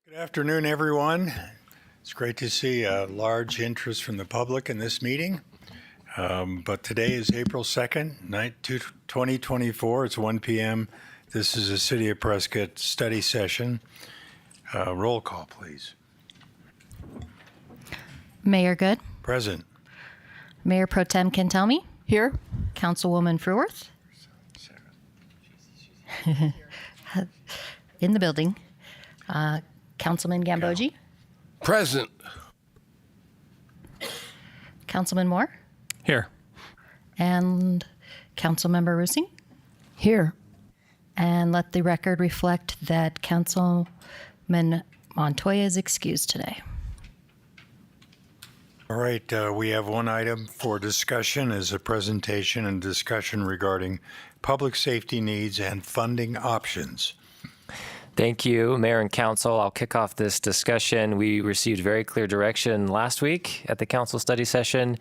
Good afternoon, everyone. It's great to see a large interest from the public in this meeting. But today is April 2nd, 2024. It's 1 p.m. This is a City of Prescott study session. Roll call, please. Mayor Good. Present. Mayor Pro Tem Kentelme. Here. Councilwoman Fruworth. In the building. Councilman Gambogi. Present. Councilman Moore. Here. And Councilmember Rusing. Here. And let the record reflect that Councilman Montoya is excused today. All right, we have one item for discussion as a presentation and discussion regarding public safety needs and funding options. Thank you, Mayor and Council. I'll kick off this discussion. We received very clear direction last week at the Council study session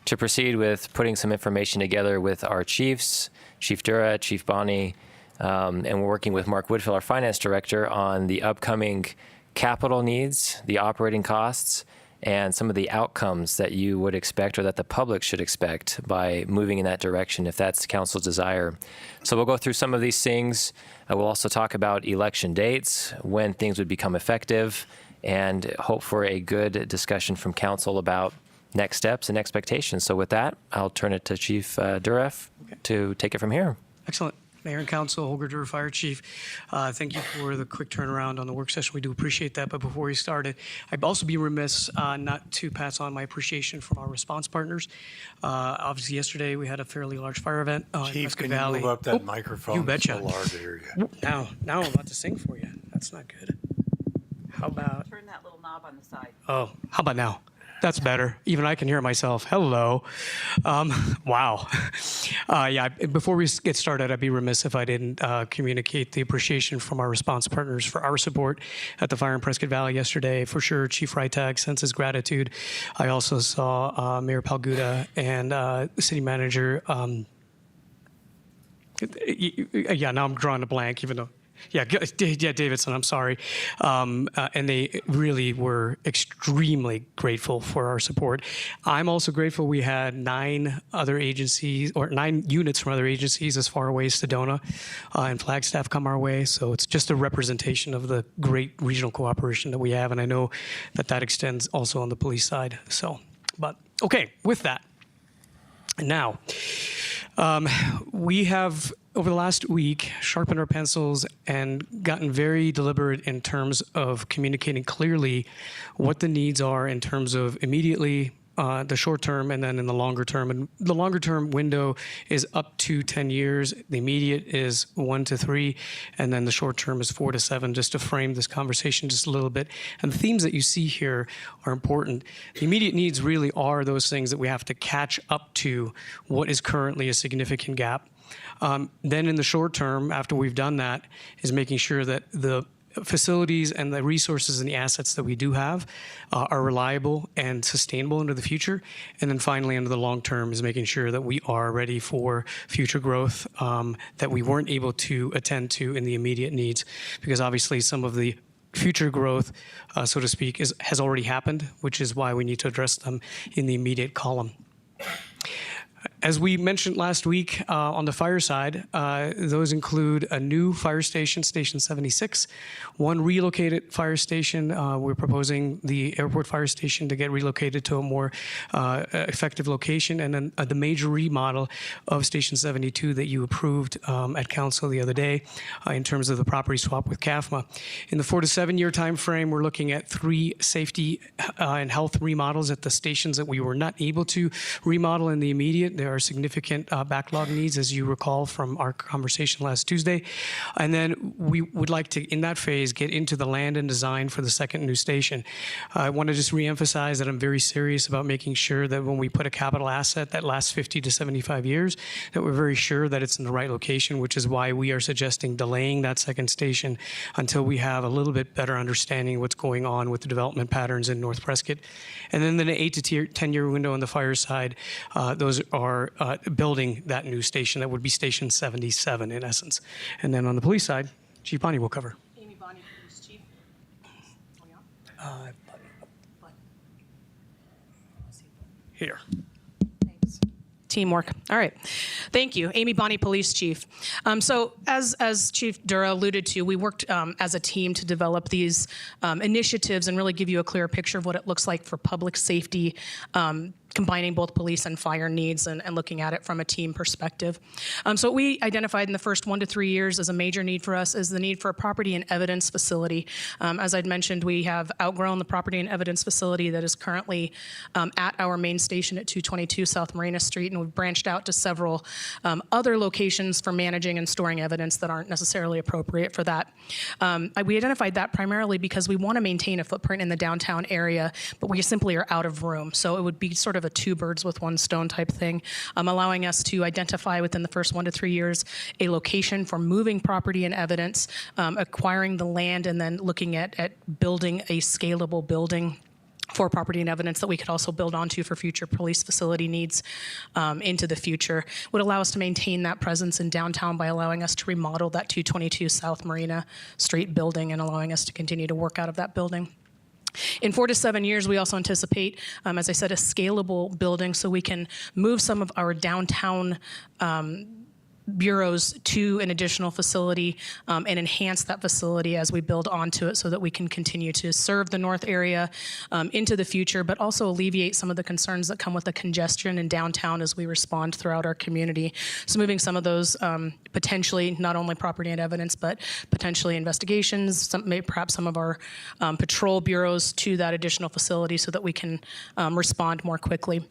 to proceed with putting some information together with our chiefs, Chief Dura, Chief Bonney, and we're working with Mark Woodfill, our Finance Director, on the upcoming capital needs, the operating costs, and some of the outcomes that you would expect or that the public should expect by moving in that direction if that's Council's desire. So we'll go through some of these things. We'll also talk about election dates, when things would become effective, and hope for a good discussion from Council about next steps and expectations. So with that, I'll turn it to Chief Duref to take it from here. Excellent. Mayor and Council, Holger Dura, Fire Chief. Thank you for the quick turnaround on the work session. We do appreciate that. But before we started, I'd also be remiss not to pass on my appreciation from our response partners. Obviously, yesterday we had a fairly large fire event in Chief, Prescott can Valley. you move up that microphone? You betcha. It's so hard to hear you. Now I'm about to sing for you. That's not good. How about? Turn that little knob on the side. Oh, how about now? That's better. Even I can hear myself. Hello. Wow. Before we get started, I'd be remiss if I didn't communicate the appreciation from our response partners for our support at the fire in Prescott Valley yesterday. For sure, Chief Freitag sends his gratitude. I also saw Mayor Palguda and City Manager. Now I'm drawing a blank, even though. Yeah, Davidson, I'm sorry. And they really were extremely grateful for our support. I'm also grateful we had 9 units from other agencies as far away as Sedona and Flagstaff come our way. So it's just a representation of the great regional cooperation that we have. And I know that extends also on the police side. But okay, with that. Now, we have, over the last week, sharpened our pencils and gotten very deliberate in terms of communicating clearly what the needs are in terms of immediately the short term and then in the longer term. And the longer term window is up to 10 years. The immediate is 1 to 3, and then the short term is 4 to 7, just to frame this conversation just a little bit. And the themes that you see here are important. The immediate needs really are those things that we have to catch up to what is currently a significant gap. Then in the short term, after we've done that, is making sure that the facilities and the resources and the assets that we do have are reliable and sustainable into the future. And then finally, into the long term, is making sure that we are ready for future growth that we weren't able to attend to in the immediate needs, because obviously some of the future growth, so to speak, has already happened, which is why we need to address them in the immediate column. As we mentioned last week on the fire side, those include a new fire station, Station 76, one relocated fire station. We're proposing the airport fire station to get relocated to a more effective location, and then the major remodel of Station 72 that you approved at Council the other day in terms of the property swap with CAFMA. In the 4 to 7 year time frame, we're looking at 3 safety and health remodels at the stations that we were not able to remodel in the immediate. There are significant backlog needs, as you recall from our conversation last Tuesday. And then we would like to, in that phase, get into the land and design for the second new station. I want to just reemphasize that I'm very serious about making sure that when we put a capital asset that lasts 50 to 75 years, that we're very sure that it's in the right location, which is why we are suggesting delaying that second station until we have a little bit better understanding of what's going on with the development patterns in North Prescott. And then the 8 to 10 year window on the fire side, those are building that new station. That would be Station 77 in essence. And then on the police side, Chief Bonney will cover. Amy Bonney, Police Chief. Here. Teamwork. All right. Thank you. Amy Bonney, Police Chief. So as Chief Dura alluded to, we worked as a team to develop these initiatives and really give you a clear picture of what it looks like for public safety, combining both police and fire needs and looking at it from a team perspective. So what we identified in the first 1 to 3 years as a major need for us is the need for a property and evidence facility. As I'd mentioned, we have outgrown the property and evidence facility that is currently at our main station at 222 South Marina Street, and we've branched out to several other locations for managing and storing evidence that aren't necessarily appropriate for that. We identified that primarily because we want to maintain a footprint in the downtown area, but we simply are out of room. So it would be sort of a two birds with one stone type thing, allowing us to identify within the first 1 to 3 years a location for moving property and evidence, acquiring the land, and then looking at building a scalable building for property and evidence that we could also build onto for future police facility needs into the future. Would allow us to maintain that presence in downtown by allowing us to remodel that 222 South Marina Street building and allowing us to continue to work out of that building. In 4 to 7 years, we also anticipate, as I said, a scalable building so we can move some of our downtown bureaus to an additional facility and enhance that facility as we build onto it so that we can continue to serve the north area into the future, but also alleviate some of the concerns that come with the congestion in downtown as we respond throughout our community. So moving some of those potentially not only property and evidence, but potentially investigations, perhaps some of our patrol bureaus to that additional facility so that we can respond more quickly.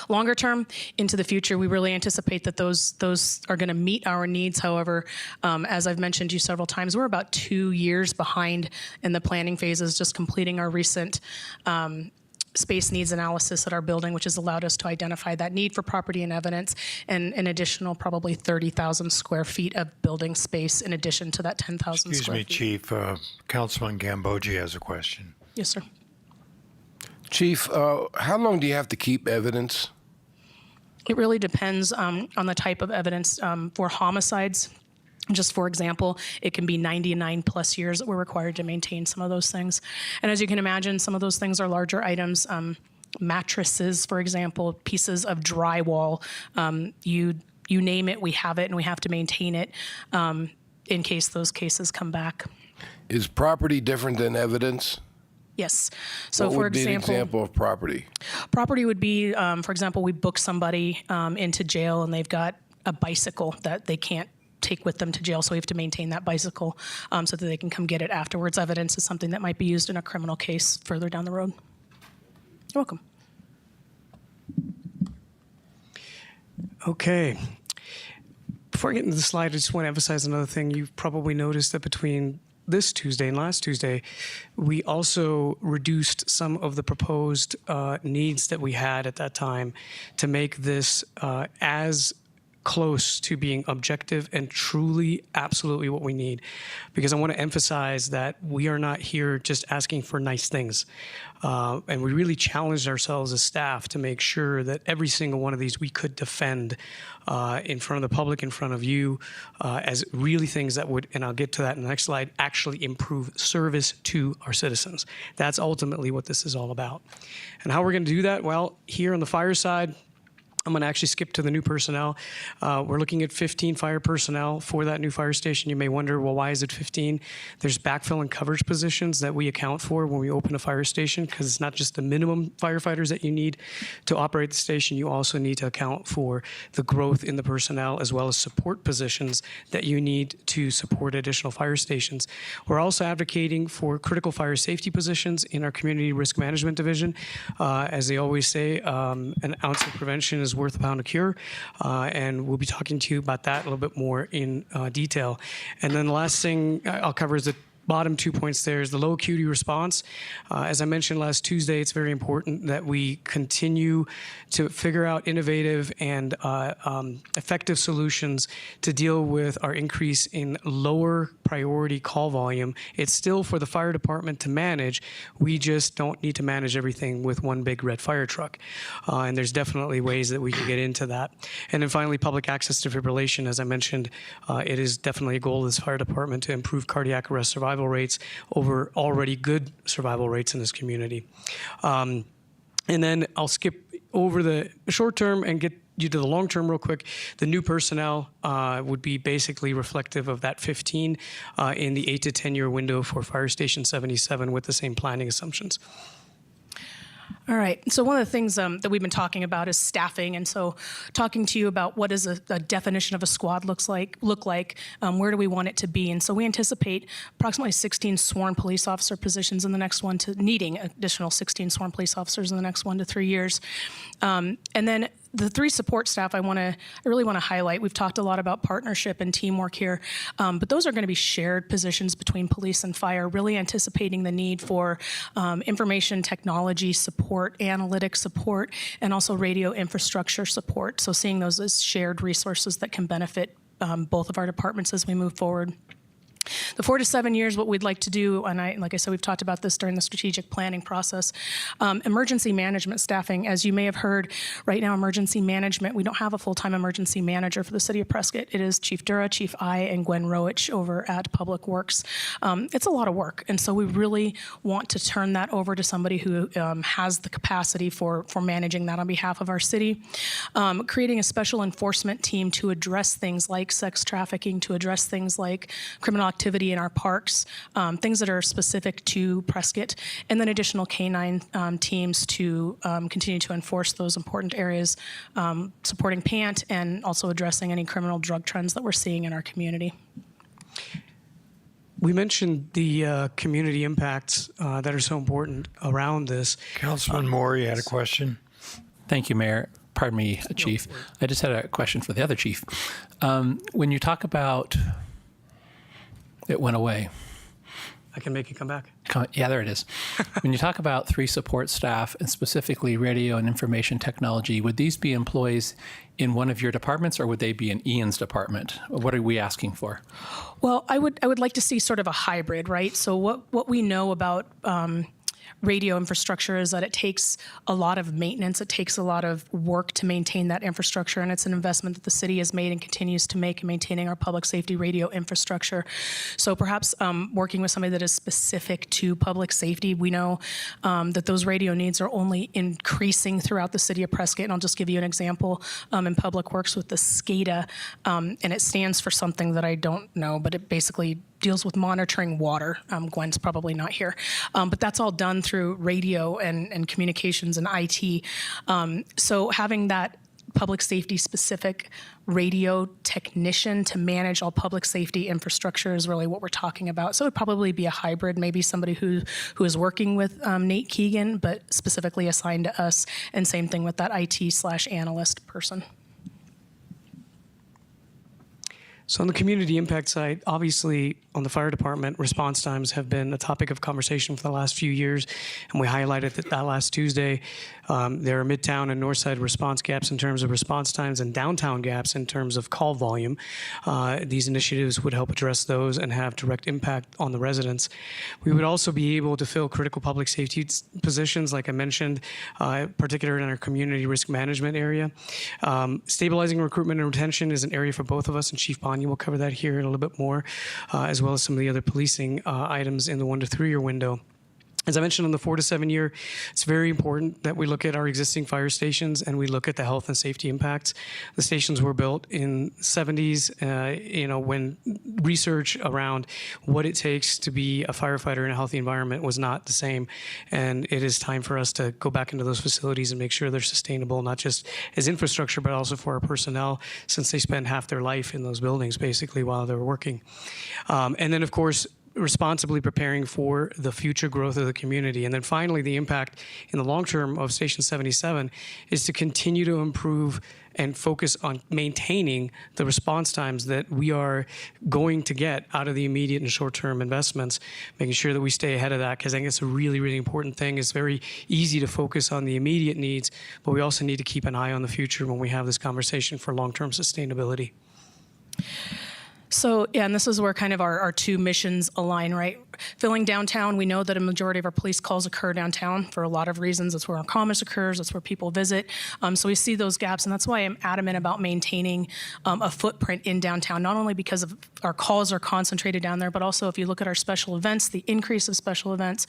Longer term, into the future, we really anticipate that those are going to meet our needs. However, as I've mentioned to you several times, we're about 2 years behind in the planning phases, just completing our recent space needs analysis at our building, which has allowed us to identify that need for property and evidence and an additional probably 30,000 square feet of building space in addition to that 10,000 Excuse square me, feet. Chief. Councilman Gambogi has a question. Yes, sir. Chief, how long do you have to keep evidence? It really depends on the type of evidence. For homicides, just for example, it can be 99 plus years that we're required to maintain some of those things. And as you can imagine, some of those things are larger items. Mattresses, for example, pieces of drywall, you name it, we have it, and we have to maintain it in case those cases come back. Is property different than evidence? Yes. So What for would be an example, example of property? property would be, for example, we book somebody into jail and they've got a bicycle that they can't take with them to jail, so we have to maintain that bicycle so that they can come get it afterwards. Evidence is something that might be used in a criminal case further down the road. You're welcome. Okay. Before I get into the slide, I just want to emphasize another thing. You've probably noticed that between this Tuesday and last Tuesday, we also reduced some of the proposed needs that we had at that time to make this as close to being objective and truly absolutely what we need. Because I want to emphasize that we are not here just asking for nice things. And we really challenged ourselves as staff to make sure that every single one of these we could defend in front of the public, in front of you, as really things that would, and I'll get to that in the next slide, actually improve service to our citizens. That's ultimately what this is all about. And how we're going to do that? Well, here on the fire side, I'm going to actually skip to the new personnel. We're looking at 15 fire personnel for that new fire station. You may wonder, well, why is it 15? There's backfill and coverage positions that we account for when we open a fire station, because it's not just the minimum firefighters that you need to operate the station. You also need to account for the growth in the personnel as well as support positions that you need to support additional fire stations. We're also advocating for critical fire safety positions in our community risk management division. As they always say, an ounce of prevention is worth a pound of cure, and we'll be talking to you about that a little bit more in detail. And then the last thing I'll cover is the bottom 2 points there is the low acuity response. As I mentioned last Tuesday, it's very important that we continue to figure out innovative and effective solutions to deal with our increase in lower priority call volume. It's still for the fire department to manage. We just don't need to manage everything with one big red fire truck. And there's definitely ways that we can get into that. And then finally, public access defibrillation. As I mentioned, it is definitely a goal of this fire department to improve cardiac arrest survival survival rates over already good survival rates in this community. And then I'll skip over the short term and get you to the long term real quick. The new personnel would be basically reflective of that 15 in the 8 to 10 year window for Fire Station 77 with the same planning assumptions. All right. So one of the things that we've been talking about is staffing, and so talking to you about what does a definition of a squad look like, where do we want it to be, and so we anticipate approximately 16 sworn police officer positions in the next needing additional 16 sworn police officers in the next 1 to 3 years, and then the 3 support staff I really want to highlight. We've talked a lot about partnership and teamwork here, but those are going to be shared positions between police and fire, really anticipating the need for information technology support, analytics support, and also radio infrastructure support. So seeing those as shared resources that can benefit both of our departments as we move forward. The 4 to 7 years, what we'd like to do, and like I said, we've talked about this during the strategic planning process, emergency management staffing. As you may have heard, right now, emergency management, we don't have a full-time emergency manager for the city of Prescott. It is Chief Dura, Chief I, and Gwen Rowich over at Public Works. It's a lot of work, and so we really want to turn that over to somebody who has the capacity for managing that on behalf of our city. Creating a special enforcement team to address things like sex trafficking, to address things like criminal activity in our parks, things that are specific to Prescott, and then additional canine teams to continue to enforce those important areas, supporting PANT and also addressing any criminal drug trends that we're seeing in our community. We mentioned the community impacts that are so important around this. Councilman Moore, you had a question? Thank you, Mayor. Pardon me, Chief. I just had a question for the other chief. When you talk about, it went away. I can make it come back. Yeah, there it is. When you talk about 3 support staff and specifically radio and information technology, would these be employees in one of your departments or would they be in Ian's department? What are we asking for? Well, I would like to see sort of a hybrid, right? So what we know about radio infrastructure is that it takes a lot of maintenance. It takes a lot of work to maintain that infrastructure, and it's an investment that the city has made and continues to make in maintaining our public safety radio infrastructure. So perhaps working with somebody that is specific to public safety. We know that those radio needs are only increasing throughout the city of Prescott, and I'll just give you an example in Public Works with the SCADA, and it stands for something that I don't know, but it basically deals with monitoring water. Gwen's probably not here. But that's all done through radio and communications and IT. So having that public safety specific radio technician to manage all public safety infrastructure is really what we're talking about. So it would probably be a hybrid, maybe somebody who is working with Nate Keegan, but specifically assigned to us, and same thing with that IT/analyst person. So on the community impact side, obviously on the fire department, response times have been a topic of conversation for the last few years, and we highlighted that last Tuesday. There are Midtown and Northside response gaps in terms of response times and downtown gaps in terms of call volume. These initiatives would help address those and have direct impact on the residents. We would also be able to fill critical public safety positions, like I mentioned, particularly in our community risk management area. Stabilizing recruitment and retention is an area for both of us, and Chief Bonnie will cover that here in a little bit more, as well as some of the other policing items in the 1 to 3 year window. As I mentioned, on the 4 to 7 year, it's very important that we look at our existing fire stations and we look at the health and safety impacts. The stations were built in the 70s, when research around what it takes to be a firefighter in a healthy environment was not the same. And it is time for us to go back into those facilities and make sure they're sustainable, not just as infrastructure, but also for our personnel, since they spend half their life in those buildings, basically, while they're working. And then, of course, responsibly preparing for the future growth of the community. And then finally, the impact in the long term of Station 77 is to continue to improve and focus on maintaining the response times that we are going to get out of the immediate and short-term investments, making sure that we stay ahead of that, because I think it's a really, really important thing. It's very easy to focus on the immediate needs, but we also need to keep an eye on the future when we have this conversation for long-term sustainability. So, yeah, and this is where kind of our two missions align, right? Filling downtown, we know that a majority of our police calls occur downtown for a lot of reasons. That's where our commerce occurs. That's where people visit. So we see those gaps, and that's why I'm adamant about maintaining a footprint in downtown, not only because of our calls are concentrated down there, but also if you look at our special events, the increase of special events,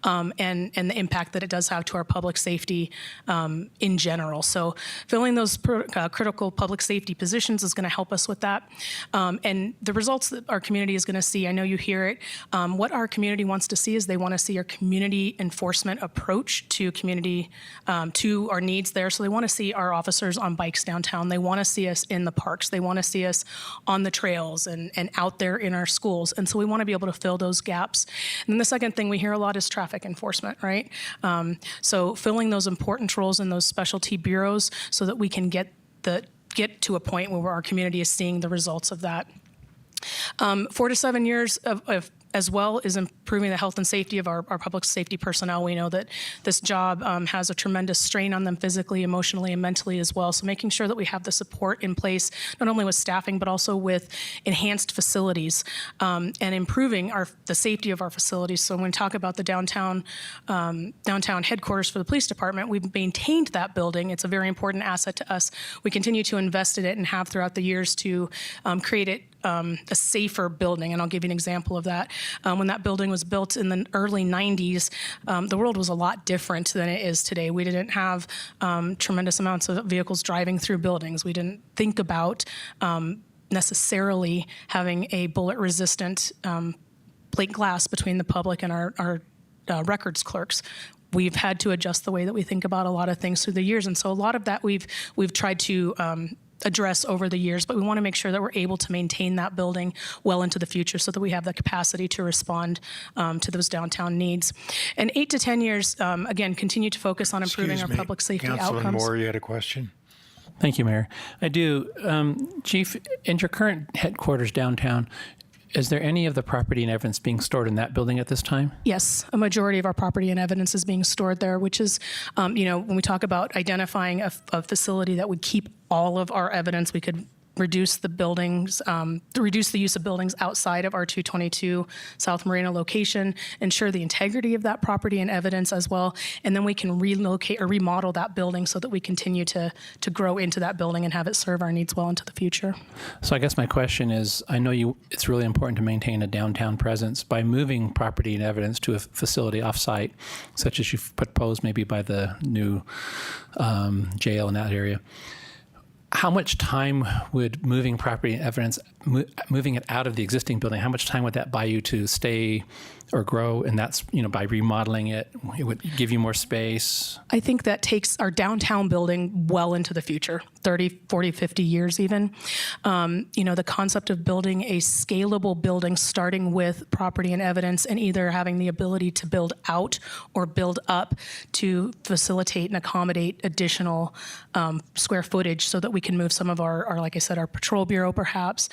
and the impact that it does have to our public safety in general. So filling those critical public safety positions is going to help us with that. And the results that our community is going to see, I know you hear it, what our community wants to see is they want to see our community enforcement approach to community, to our needs there. So they want to see our officers on bikes downtown. They want to see us in the parks. They want to see us on the trails and out there in our schools. And so we want to be able to fill those gaps. And then the second thing we hear a lot is traffic enforcement, right? So filling those important roles in those specialty bureaus so that we can get to a point where our community is seeing the results of that. 4 to 7 years of as well is improving the health and safety of our public safety personnel. We know that this job has a tremendous strain on them physically, emotionally, and mentally as well. So making sure that we have the support in place, not only with staffing, but also with enhanced facilities and improving the safety of our facilities. So when we talk about the downtown headquarters for the police department, we've maintained that building. It's a very important asset to us. We continue to invest in it and have throughout the years to create it a safer building, and I'll give you an example of that. When that building was built in the early 90s, the world was a lot different than it is today. We didn't have tremendous amounts of vehicles driving through buildings. We didn't think about necessarily having a bullet-resistant plate glass between the public and our records clerks. We've had to adjust the way that we think about a lot of things through the years, and so a lot of that we've tried to address over the years, but we want to make sure that we're able to maintain that building well into the future so that we have the capacity to respond to those downtown needs. And 8 to 10 years, again, continue to focus on improving Excuse our me, public safety Councilman outcomes. Moore, you had a question? Thank you, Mayor. I do. Chief, in your current headquarters downtown, is there any of the property and evidence being stored in that building at this time? Yes, a majority of our property and evidence is being stored there, which is, when we talk about identifying a facility that would keep all of our evidence, we could reduce the buildings, reduce the use of buildings outside of our 222 South Marina location, ensure the integrity of that property and evidence as well, and then we can relocate or remodel that building so that we continue to grow into that building and have it serve our needs well into the future. So I guess my question is, I know it's really important to maintain a downtown presence. By moving property and evidence to a facility off-site, such as you've proposed maybe by the new jail in that area, how much time would moving property and evidence, moving it out of the existing building, how much time would that buy you to stay or grow? And that's, by remodeling it would give you more space. I think that takes our downtown building well into the future, 30, 40, 50 years even. The concept of building a scalable building, starting with property and evidence, and either having the ability to build out or build up to facilitate and accommodate additional square footage so that we can move some of our like I said, our patrol bureau perhaps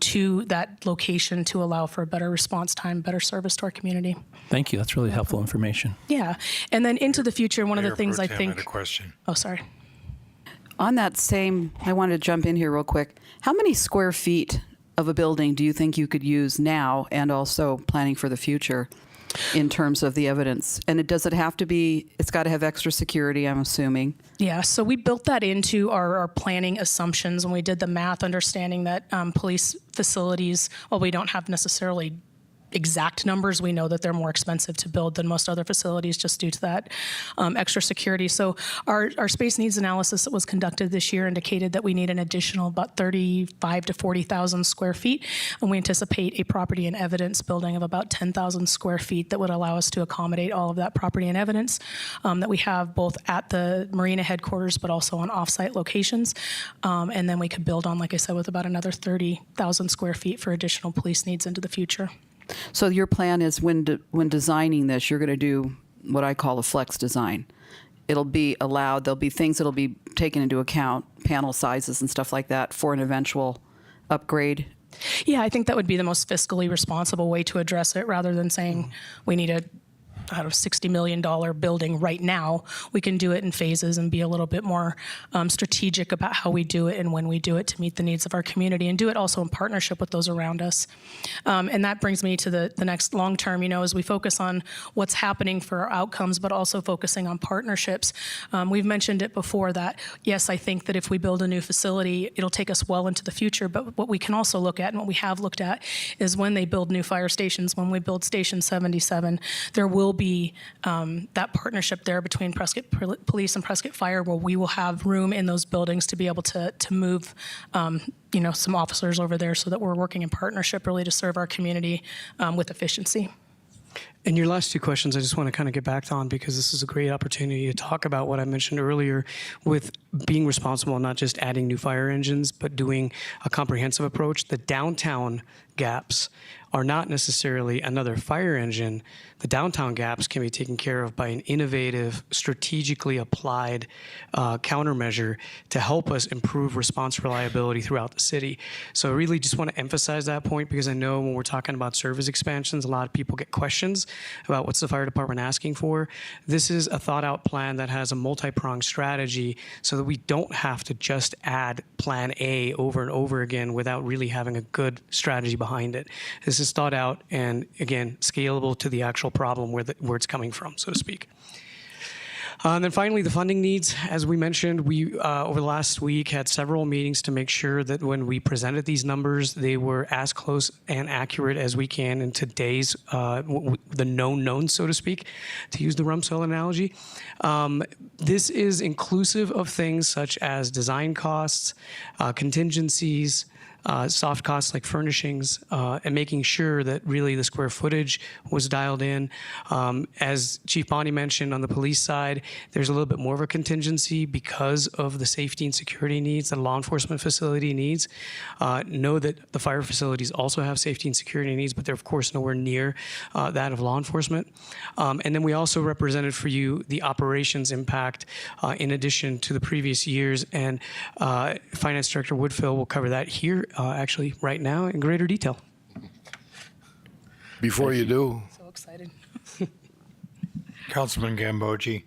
to that location to allow for a better response time, better service to our community. Thank you. That's really helpful information. Yeah. And then into the future, one of Mayor the things Pro I Tem think... had a question. Oh, sorry. On that same, I wanted to jump in here real quick. How many square feet of a building do you think you could use now and also planning for the future in terms of the evidence? And it's got to have extra security, I'm assuming. Yeah, so we built that into our planning assumptions when we did the math, understanding that police facilities, while we don't have necessarily exact numbers, we know that they're more expensive to build than most other facilities just due to that extra security. So our space needs analysis that was conducted this year indicated that we need an additional about 35 to 40,000 square feet, and we anticipate a property and evidence building of about 10,000 square feet that would allow us to accommodate all of that property and evidence that we have both at the Marina headquarters but also on off-site locations. And then we could build on, like I said, with about another 30,000 square feet for additional police needs into the future. So your plan is when designing this, you're going to do what I call a flex design. It'll be allowed, there'll be things that'll be taken into account, panel sizes and stuff like that for an eventual upgrade. Yeah, I think that would be the most fiscally responsible way to address it rather than saying we need a out of $60 million building right now. We can do it in phases and be a little bit more strategic about how we do it and when we do it to meet the needs of our community, and do it also in partnership with those around us. And that brings me to the next long term, as we focus on what's happening for our outcomes, but also focusing on partnerships. We've mentioned it before that, yes, I think that if we build a new facility, it'll take us well into the future, but what we can also look at, and what we have looked at, is when they build new fire stations, when we build Station 77, there will be that partnership there between Prescott Police and Prescott Fire, where we will have room in those buildings to be able to move some officers over there, so that we're working in partnership really to serve our community with efficiency. And your last two questions, I just want to kind of get back on, because this is a great opportunity to talk about what I mentioned earlier with being responsible, not just adding new fire engines, but doing a comprehensive approach. The downtown gaps are not necessarily another fire engine. The downtown gaps can be taken care of by an innovative, strategically applied countermeasure to help us improve response reliability throughout the city. So I really just want to emphasize that point, because I know when we're talking about service expansions, a lot of people get questions about what's the fire department asking for. This is a thought out plan that has a multi-pronged strategy, so that we don't have to just add plan A over and over again without really having a good strategy behind it. This is thought out and, again, scalable to the actual problem where it's coming from, so to speak. And then finally, the funding needs. As we mentioned, we over the last week had several meetings to make sure that when we presented these numbers, they were as close and accurate as we can in today's the known knowns, so to speak, to use the Rumsfeld analogy. This is inclusive of things such as design costs, contingencies, soft costs like furnishings, and making sure that really the square footage was dialed in. As Chief Bonney mentioned, on the police side, there's a little bit more of a contingency because of the safety and security needs that a law enforcement facility needs. Know that the fire facilities also have safety and security needs, but they're of course nowhere near that of law enforcement. And then we also represented for you the operations impact in addition to the previous years, and Finance Director Woodfill will cover that here actually right now in greater detail. Before you do, So excited. Councilman Gambogi.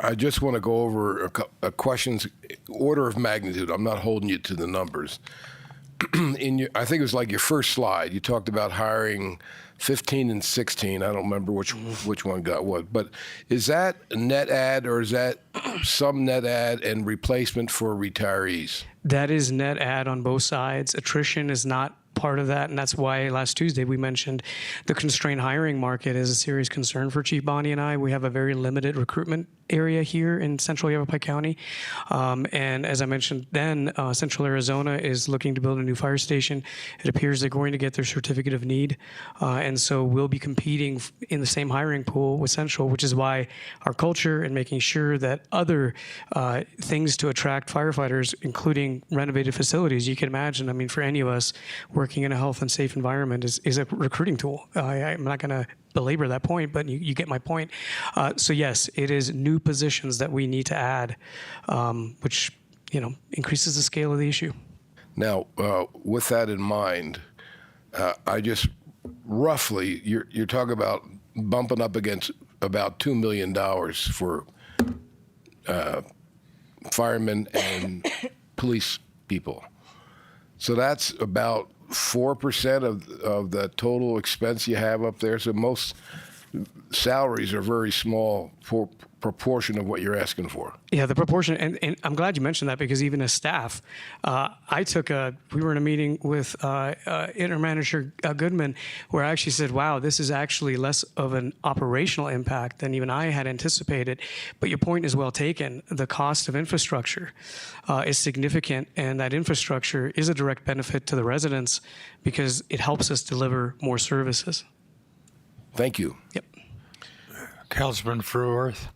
I just want to go over a questions order of magnitude. I'm not holding you to the numbers. I think it was like your first slide. You talked about hiring 15 and 16. I don't remember which one got what. But is that a net add, or is that some net add and replacement for retirees? That is net add on both sides. Attrition is not part of that, and that's why last Tuesday we mentioned the constrained hiring market is a serious concern for Chief Bonney and I. We have a very limited recruitment area here in central Yavapai County. And as I mentioned then, Central Arizona is looking to build a new fire station. It appears they're going to get their certificate of need. And so we'll be competing in the same hiring pool with Central, which is why our culture and making sure that other things to attract firefighters, including renovated facilities, you can imagine, I mean, for any of us, working in a health and safe environment is a recruiting tool. I'm not going to belabor that point, but you get my point. So yes, it is new positions that we need to add, which increases the scale of the issue. Now, with that in mind, I just roughly you're talking about bumping up against about $2 million for firemen and police people. So that's about 4% of the total expense you have up there. So most salaries are very small proportion of what you're asking for. Yeah, the proportion, and I'm glad you mentioned that, because even as staff, we were in a meeting with Interim Manager Goodman, where I actually said, wow, this is actually less of an operational impact than even I had anticipated. But your point is well taken. The cost of infrastructure is significant, and that infrastructure is a direct benefit to the residents because it helps us deliver more services. Thank you. Yep. Councilman Fruworth,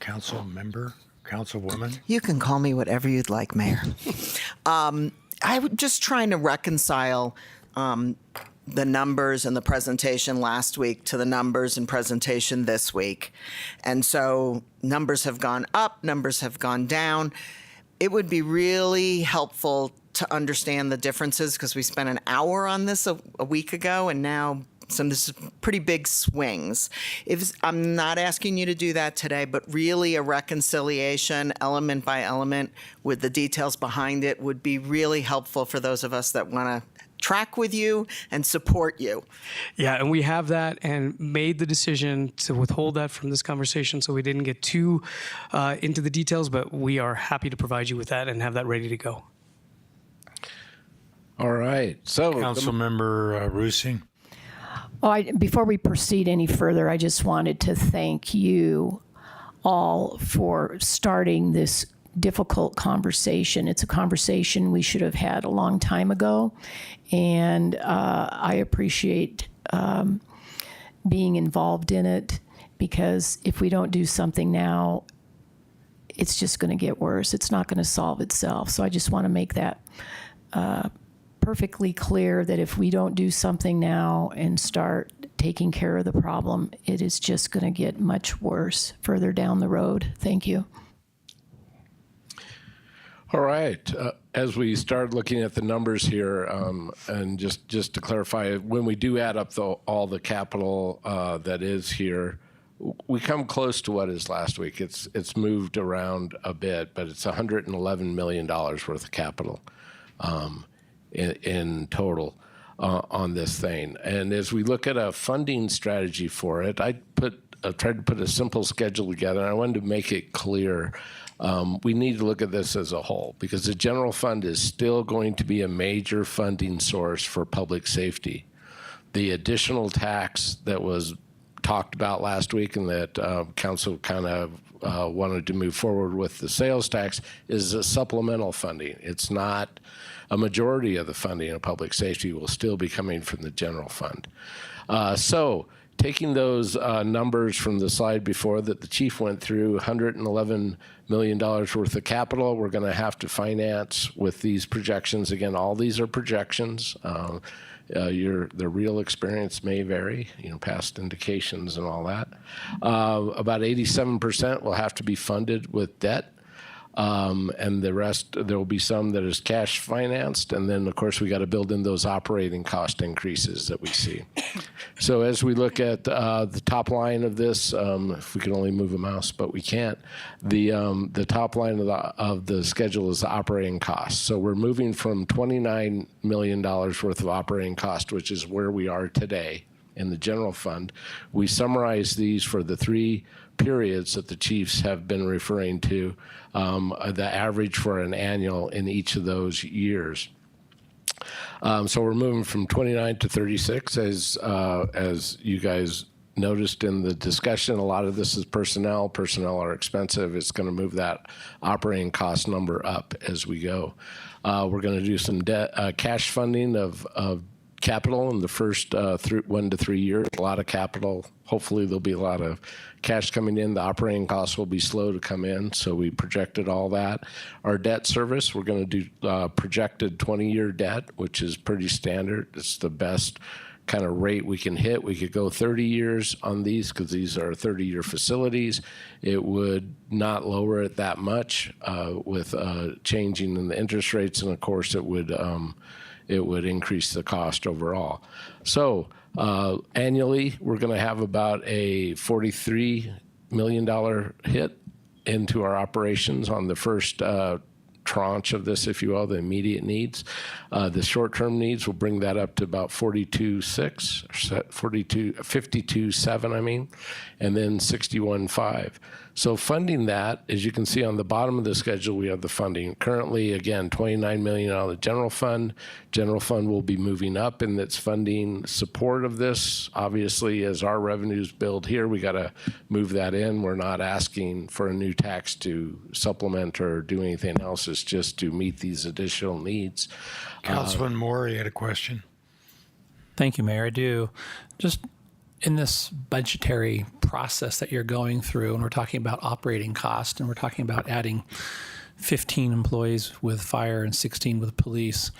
council member, councilwoman. You can call me whatever you'd like, Mayor. I was just trying to reconcile the numbers and the presentation last week to the numbers and presentation this week. And so numbers have gone up, numbers have gone down. It would be really helpful to understand the differences, because we spent an hour on this a week ago, and now some pretty big swings. I'm not asking you to do that today, but really a reconciliation element by element with the details behind it would be really helpful for those of us that want to track with you and support you. Yeah, and we have that and made the decision to withhold that from this conversation so we didn't get too into the details, but we are happy to provide you with that and have that ready to go. All right. So, Councilmember Rusing. Before we proceed any further, I just wanted to thank you all for starting this difficult conversation. It's a conversation we should have had a long time ago, and I appreciate being involved in it, because if we don't do something now, it's just going to get worse. It's not going to solve itself. So I just want to make that perfectly clear, that if we don't do something now and start taking care of the problem, it is just going to get much worse further down the road. Thank you. all right. As we start looking at the numbers here, and just to clarify, when we do add up all the capital that is here, we come close to what is last week. It's moved around a bit, but it's $111 million worth of capital in total on this thing. And as we look at a funding strategy for it, I tried to put a simple schedule together, and I wanted to make it clear. We need to look at this as a whole, because the general fund is still going to be a major funding source for public safety. The additional tax that was talked about last week and that council kind of wanted to move forward with, the sales tax, is a supplemental funding. It's not a majority of the funding of public safety. Will still be coming from the general fund. So taking those numbers from the slide before that the chief went through, $111 million worth of capital we're going to have to finance with these projections. Again, all these are projections. The real experience may vary, past indications and all that. About 87% will have to be funded with debt. And the rest, there will be some that is cash financed. And then, of course, we got to build in those operating cost increases that we see. So as we look at the top line of this, if we can only move a mouse, but we can't, the top line of the schedule is the operating costs. So we're moving from $29 million worth of operating cost, which is where we are today in the general fund. We summarize these for the 3 periods that the chiefs have been referring to, the average for an annual in each of those years. So we're moving from 29 to 36, as you guys noticed in the discussion. A lot of this is personnel. Personnel are expensive. It's going to move that operating cost number up as we go. We're going to do some cash funding of capital in the first 1 to 3 years. A lot of capital. Hopefully there'll be a lot of cash coming in. The operating costs will be slow to come in, so we projected all that. Our debt service, we're going to do projected 20-year debt, which is pretty standard. It's the best kind of rate we can hit. We could go 30 years on these because these are 30-year facilities. It would not lower it that much with changing in the interest rates, and of course it would increase the cost overall. So annually, we're going to have about a $43 million hit into our operations on the first tranche of this, if you will, the immediate needs. The short-term needs will bring that up to about 52.7, I mean, and then 61.5. So funding that, as you can see on the bottom of the schedule, we have the funding. Currently, again, $29 million out of the general fund. General fund will be moving up in its funding support of this. Obviously, as our revenues build here, we got to move that in. We're not asking for a new tax to supplement or do anything else. It's just to meet these additional needs. Councilman Moore, you had a question? Thank you, Mayor. I do. Just in this budgetary process that you're going through, and we're talking about operating cost, and we're talking about adding 15 employees with fire and 16 with police,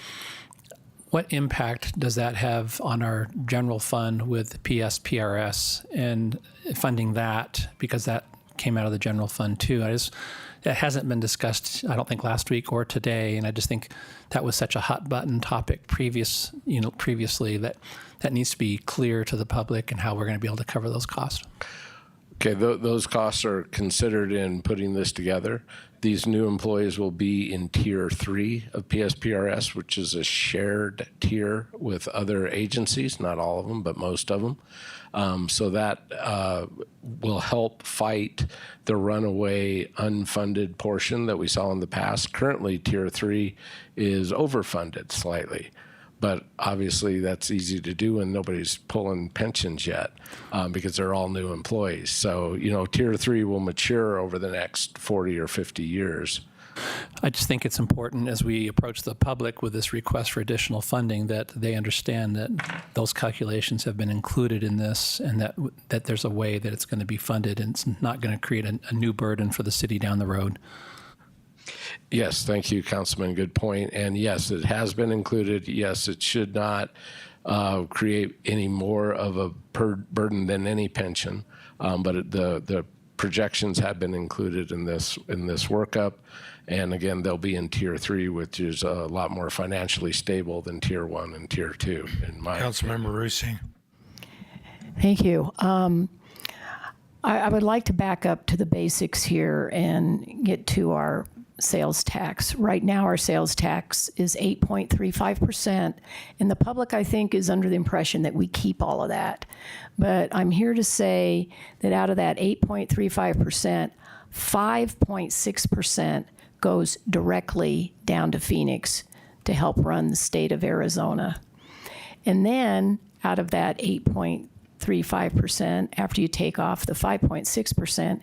what impact does that have on our general fund with PSPRS and funding that, because that came out of the general fund too? I just It hasn't been discussed, I don't think, last week or today, and I just think that was such a hot button topic previously that needs to be clear to the public and how we're going to be able to cover those costs. Okay, those costs are considered in putting this together. These new employees will be in Tier 3 of PSPRS, which is a shared tier with other agencies, not all of them, but most of them. So that will help fight the runaway unfunded portion that we saw in the past. Currently, Tier 3 is overfunded slightly. But obviously, that's easy to do when nobody's pulling pensions yet because they're all new employees. So, Tier 3 will mature over the next 40 or 50 years. I just think it's important as we approach the public with this request for additional funding that they understand that those calculations have been included in this and that there's a way that it's going to be funded and it's not going to create a new burden for the city down the road. Yes, thank you, Councilman. Good point. And yes, it has been included. Yes, it should not create any more of a burden than any pension, but the projections have been included in this workup. And again, they'll be in Tier 3, which is a lot more financially stable than Tier 1 and Tier 2, in my opinion. Councilmember Rusi. Thank you. I would like to back up to the basics here and get to our sales tax. Right now, our sales tax is 8.35%, and the public, I think, is under the impression that we keep all of that. But I'm here to say that out of that 8.35%, 5.6% goes directly down to Phoenix to help run the state of Arizona. And then out of that 8.35%, after you take off the 5.6%,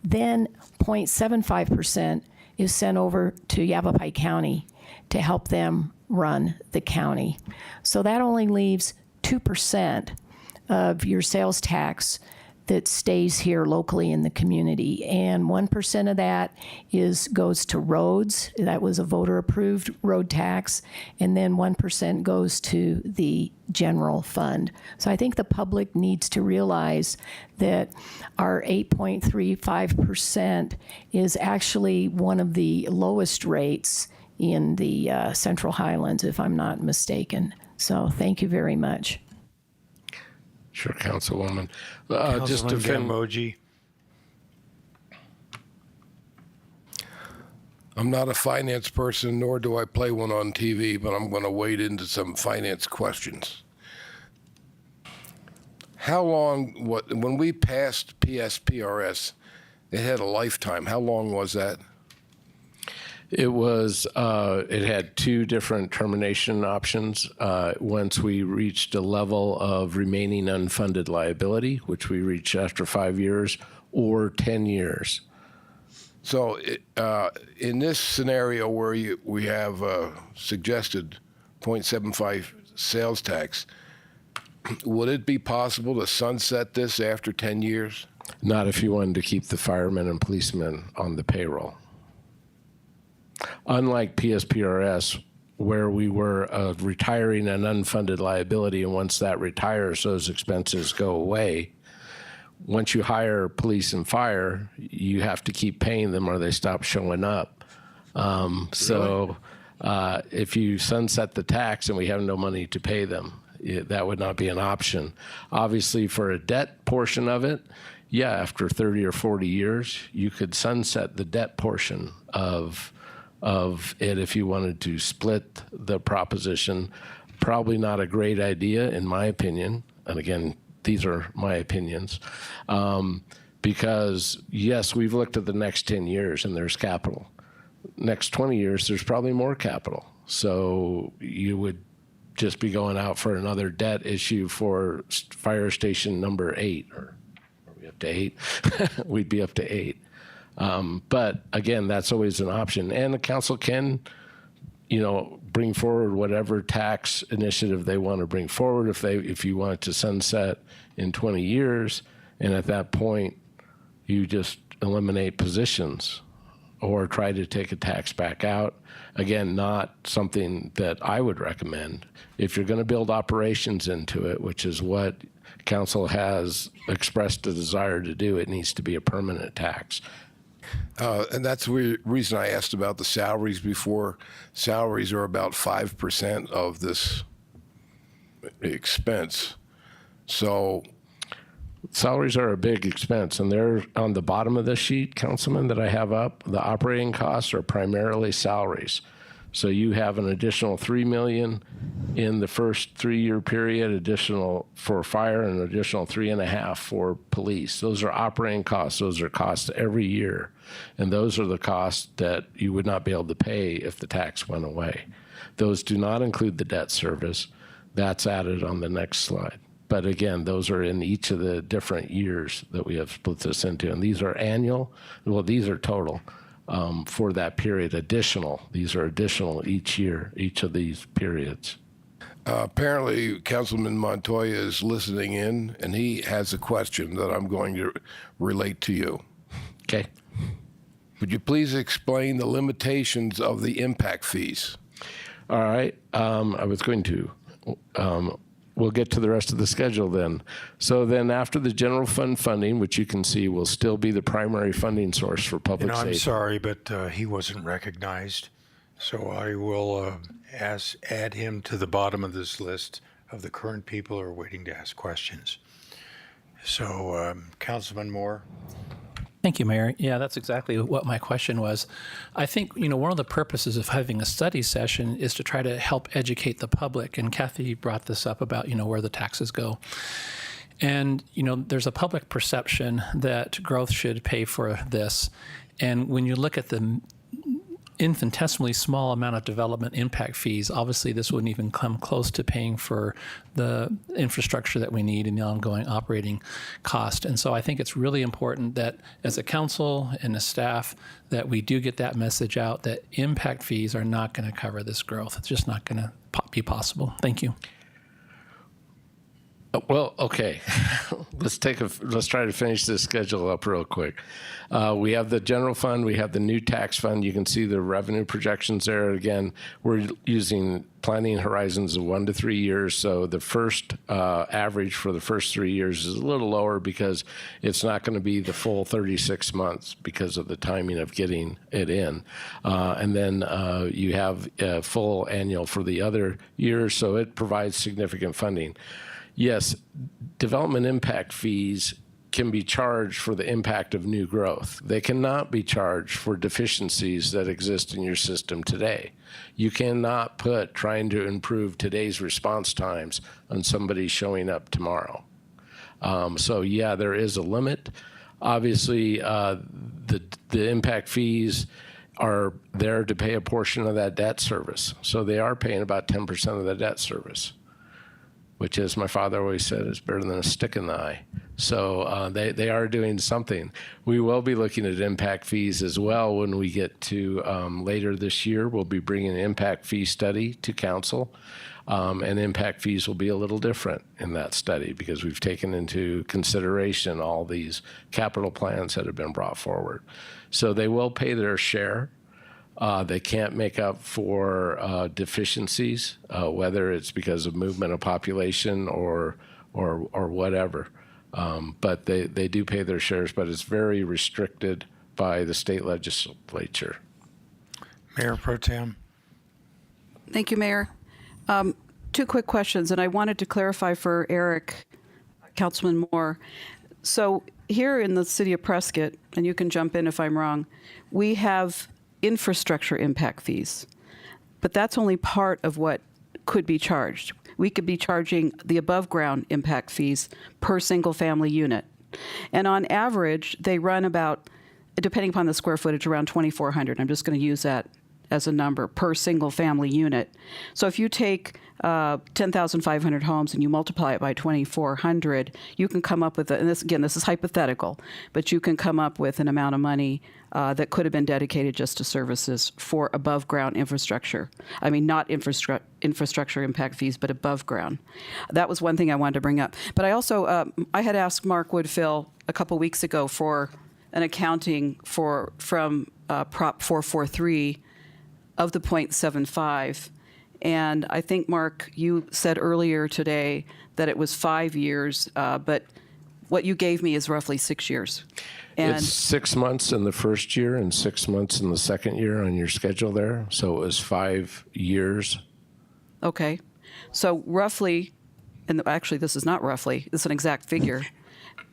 then 0.75% is sent over to Yavapai County to help them run the county. So that only leaves 2% of your sales tax that stays here locally in the community. And 1% of that goes to roads. That was a voter-approved road tax. And then 1% goes to the general fund. So I think the public needs to realize that our 8.35% is actually one of the lowest rates in the Central Highlands, if I'm not mistaken. So thank you very much. Sure, Councilwoman. Just to Gambogi. I'm not a finance person, nor do I play one on TV, but I'm going to wade into some finance questions. How long, when we passed PSPRS, it had a lifetime. How long was that? It was, it had two different termination options. Once we reached a level of remaining unfunded liability, which we reached after 5 years, or 10 years. So in this scenario where we have suggested 0.75 sales tax, would it be possible to sunset this after 10 years? Not if you wanted to keep the firemen and policemen on the payroll. Unlike PSPRS, where we were retiring an unfunded liability, and once that retires, those expenses go away. Once you hire police and fire, you have to keep paying them or they stop showing up. So if you sunset the tax and we have no money to pay them, that would not be an option. Obviously, for a debt portion of it, yeah, after 30 or 40 years, you could sunset the debt portion of it if you wanted to split the proposition. Probably not a great idea, in my opinion. And again, these are my opinions. Because, yes, we've looked at the next 10 years and there's capital. Next 20 years, there's probably more capital. So you would just be going out for another debt issue for fire station number 8. Or are we up to 8? We'd be up to 8. But again, that's always an option. And the council can, bring forward whatever tax initiative they want to bring forward if you want to sunset in 20 years. And at that point, you just eliminate positions or try to take a tax back out. Again, not something that I would recommend. If you're going to build operations into it, which is what council has expressed a desire to do, it needs to be a permanent tax. And that's the reason I asked about the salaries before. Salaries are about 5% of this expense. So Salaries are a big expense, and they're on the bottom of the sheet, Councilman, that I have up. The operating costs are primarily salaries. So you have an additional $3 million in the first 3-year period, additional for fire, and an additional $3.5 million for police. Those are operating costs. Those are costs every year, and those are the costs that you would not be able to pay if the tax went away. Those do not include the debt service. That's added on the next slide. But again, those are in each of the different years that we have split this into. And these are annual. Well, these are total for that period. Additional. These are additional each year, each of these periods. Apparently, Councilman Montoya is listening in, and he has a question that I'm going to relate to you. Okay. Would you please explain the limitations of the impact fees? All right. I was going to. We'll get to the rest of the schedule then. So then after the general fund funding, which you can see will still be the primary funding source for public safety. I'm sorry, but he wasn't recognized. So I will add him to the bottom of this list of the current people who are waiting to ask questions. So Councilman Moore. Thank you, Mayor. Yeah, that's exactly what my question was. I think, one of the purposes of having a study session is to try to help educate the public. And Kathy brought this up about, where the taxes go. And, there's a public perception that growth should pay for this. And when you look at the infinitesimally small amount of development impact fees, obviously this wouldn't even come close to paying for the infrastructure that we need and the ongoing operating cost. And so I think it's really important that as a council and a staff that we do get that message out that impact fees are not going to cover this growth. It's just not going to be possible. Thank you. Well, okay. Let's try to finish this schedule up real quick. We have the general fund. We have the new tax fund. You can see the revenue projections there. Again, we're using planning horizons of 1 to 3 years. So the first average for the first 3 years is a little lower because it's not going to be the full 36 months because of the timing of getting it in. And then you have a full annual for the other years. So it provides significant funding. Yes, development impact fees can be charged for the impact of new growth. They cannot be charged for deficiencies that exist in your system today. You cannot put trying to improve today's response times on somebody showing up tomorrow. So yeah, there is a limit. Obviously, the impact fees are there to pay a portion of that debt service. So they are paying about 10% of the debt service, which, as my father always said, is better than a stick in the eye. So they are doing something. We will be looking at impact fees as well when we get to later this year. We'll be bringing an impact fee study to council. And impact fees will be a little different in that study because we've taken into consideration all these capital plans that have been brought forward. So they will pay their share. They can't make up for deficiencies, whether it's because of movement of population or whatever. But they do pay their shares, but it's very restricted by the state legislature. Mayor Pro Tem. Thank you, Mayor. 2 quick questions, and I wanted to clarify for Eric, Councilman Moore. So here in the city of Prescott, and you can jump in if I'm wrong, we have infrastructure impact fees, but that's only part of what could be charged. We could be charging the above ground impact fees per single family unit. And on average, they run about, depending upon the square footage, around 2,400. I'm just going to use that as a number per single family unit. So if you take 10,500 homes and you multiply it by 2,400, you can come up with, and this is hypothetical, but you can come up with an amount of money that could have been dedicated just to services for above ground infrastructure. I mean, not infrastructure impact fees, but above ground. That was one thing I wanted to bring up. But I also, I had asked Mark Woodfill a couple weeks ago for an accounting from Prop 443 of the 0.75. And I think, Mark, you said earlier today that it was 5 years, but What you gave me is roughly 6 years. And It's 6 months in the first year and 6 months in the second year on your schedule there. So it was 5 years. okay, so roughly, and actually this is not roughly, this is an exact figure.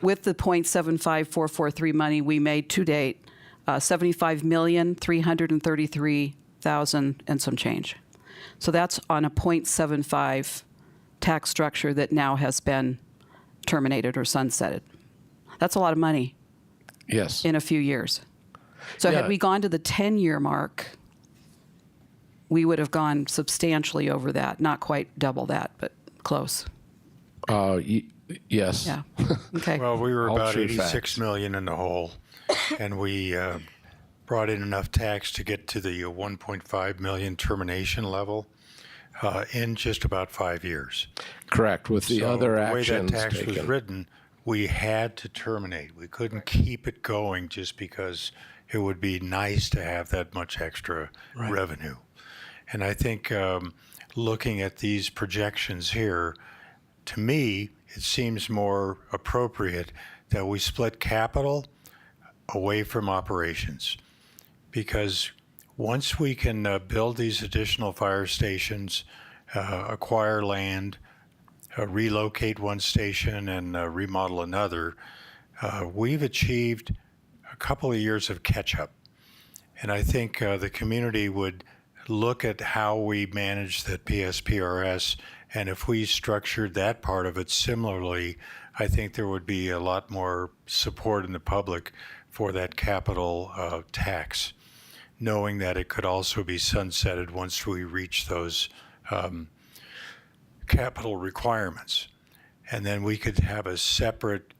With the 0.75443 money we made to date, 75,333,000 and some change. So that's on a 0.75 tax structure that now has been terminated or sunsetted. That's a lot of money Yes. in a few years. So Yeah. had we gone to the 10-year mark, we would have gone substantially over that. Not quite double that, but close. Yes. Yeah. Okay. Well, we were All about true 86 facts. million in the hole, and we brought in enough tax to get to the 1.5 million termination level in just about 5 years. Correct. With the So other the way actions that tax was taken. written, we had to terminate. We couldn't keep it going just because it would be nice to have that much extra revenue. And I think looking at these projections here, to me, it seems more appropriate that we split capital away from operations. Because once we can build these additional fire stations, acquire land, relocate one station and remodel another, we've achieved a couple of years of catch-up. And I think the community would look at how we manage the PSPRS, and if we structured that part of it similarly, I think there would be a lot more support in the public for that capital tax, knowing that it could also be sunsetted once we reach those capital requirements. And then we could have a separate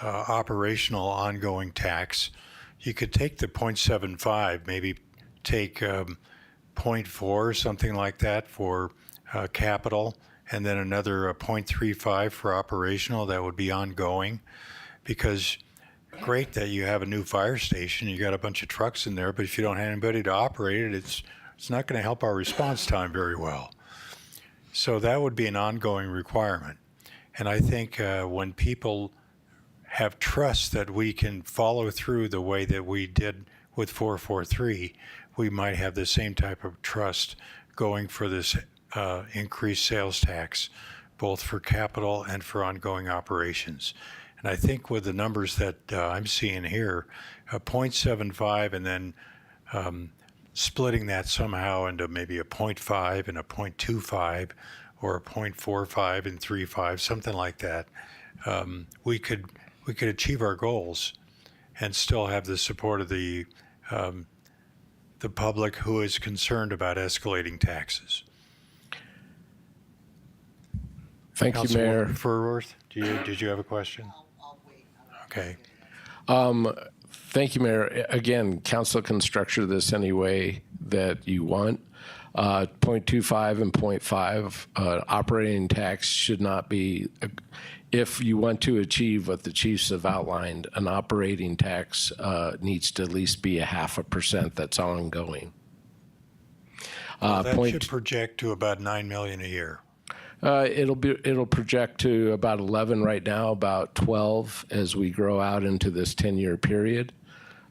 operational ongoing tax. You could take the 0.75, maybe take 0.4 or something like that for capital, and then another 0.35 for operational. That would be ongoing, because great that you have a new fire station, you got a bunch of trucks in there, but if you don't have anybody to operate it, it's not going to help our response time very well. So that would be an ongoing requirement. And I think when people have trust that we can follow through the way that we did with 443, we might have the same type of trust going for this increased sales tax, both for capital and for ongoing operations. And I think with the numbers that I'm seeing here, a 0.75 and then splitting that somehow into maybe a 0.5 and a 0.25 or a 0.45 and 3.5, something like that, we could achieve our goals and still have the support of the public who is concerned about escalating taxes. Thank you, Mayor. Councilwoman Furworth, did you have a question? I'll wait. Okay. Thank you, Mayor. Again, council can structure this any way that you want. 0.25 and 0.5 operating tax should not be, if you want to achieve what the chiefs have outlined, an operating tax needs to at least be 0.5% that's ongoing. That should project to about 9 million a year. It'll project to about 11 right now, about 12 as we grow out into this 10-year period.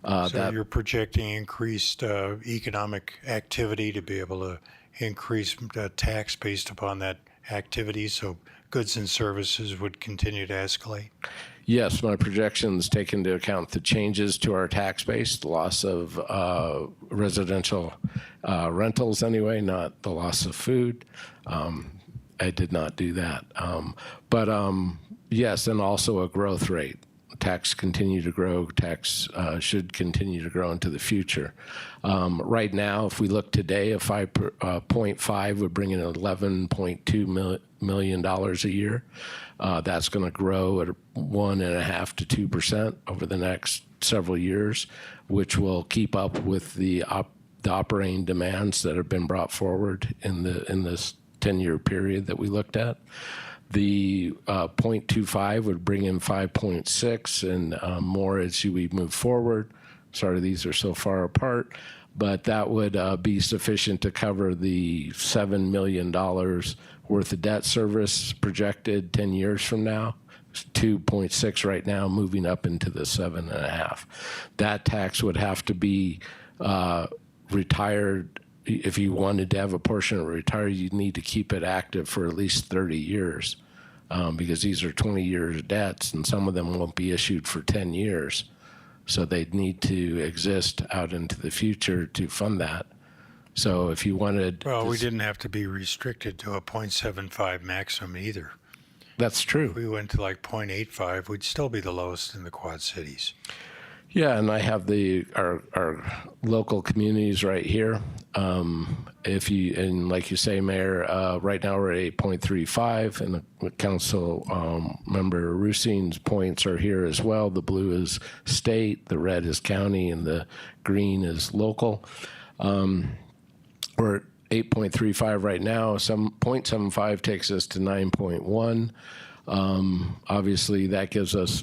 So you're projecting increased economic activity to be able to increase tax based upon that activity, so goods and services would continue to escalate? Yes, my projections take into account the changes to our tax base, the loss of residential rentals anyway, not the loss of food. I did not do that. But yes, and also a growth rate. Tax continue to grow. Tax should continue to grow into the future. Right now, if we look today, a 5.5 would bring in $11.2 million a year. That's going to grow at 1.5% to 2% over the next several years, which will keep up with the operating demands that have been brought forward in this 10-year period that we looked at. The 0.25 would bring in 5.6 and more as we move forward. Sorry, these are so far apart, but that would be sufficient to cover the $7 million worth of debt service projected 10 years from now 2.6 right now, moving up into the 7.5. That tax would have to be retired. If you wanted to have a portion of it retired, you'd need to keep it active for at least 30 years because these are 20-year debts, and some of them won't be issued for 10 years. So they'd need to exist out into the future to fund that. So if you wanted... Well, we didn't have to be restricted to a 0.75 maximum either. That's true. If we went to like 0.85, we'd still be the lowest in the Quad Cities. Yeah, and I have our local communities right here. If you, and like you say, Mayor, right now we're at 8.35, and the council member Rusin's points are here as well. The blue is state, the red is county, and the green is local. We're at 8.35 right now. 0.75 takes us to 9.1. Obviously, that gives us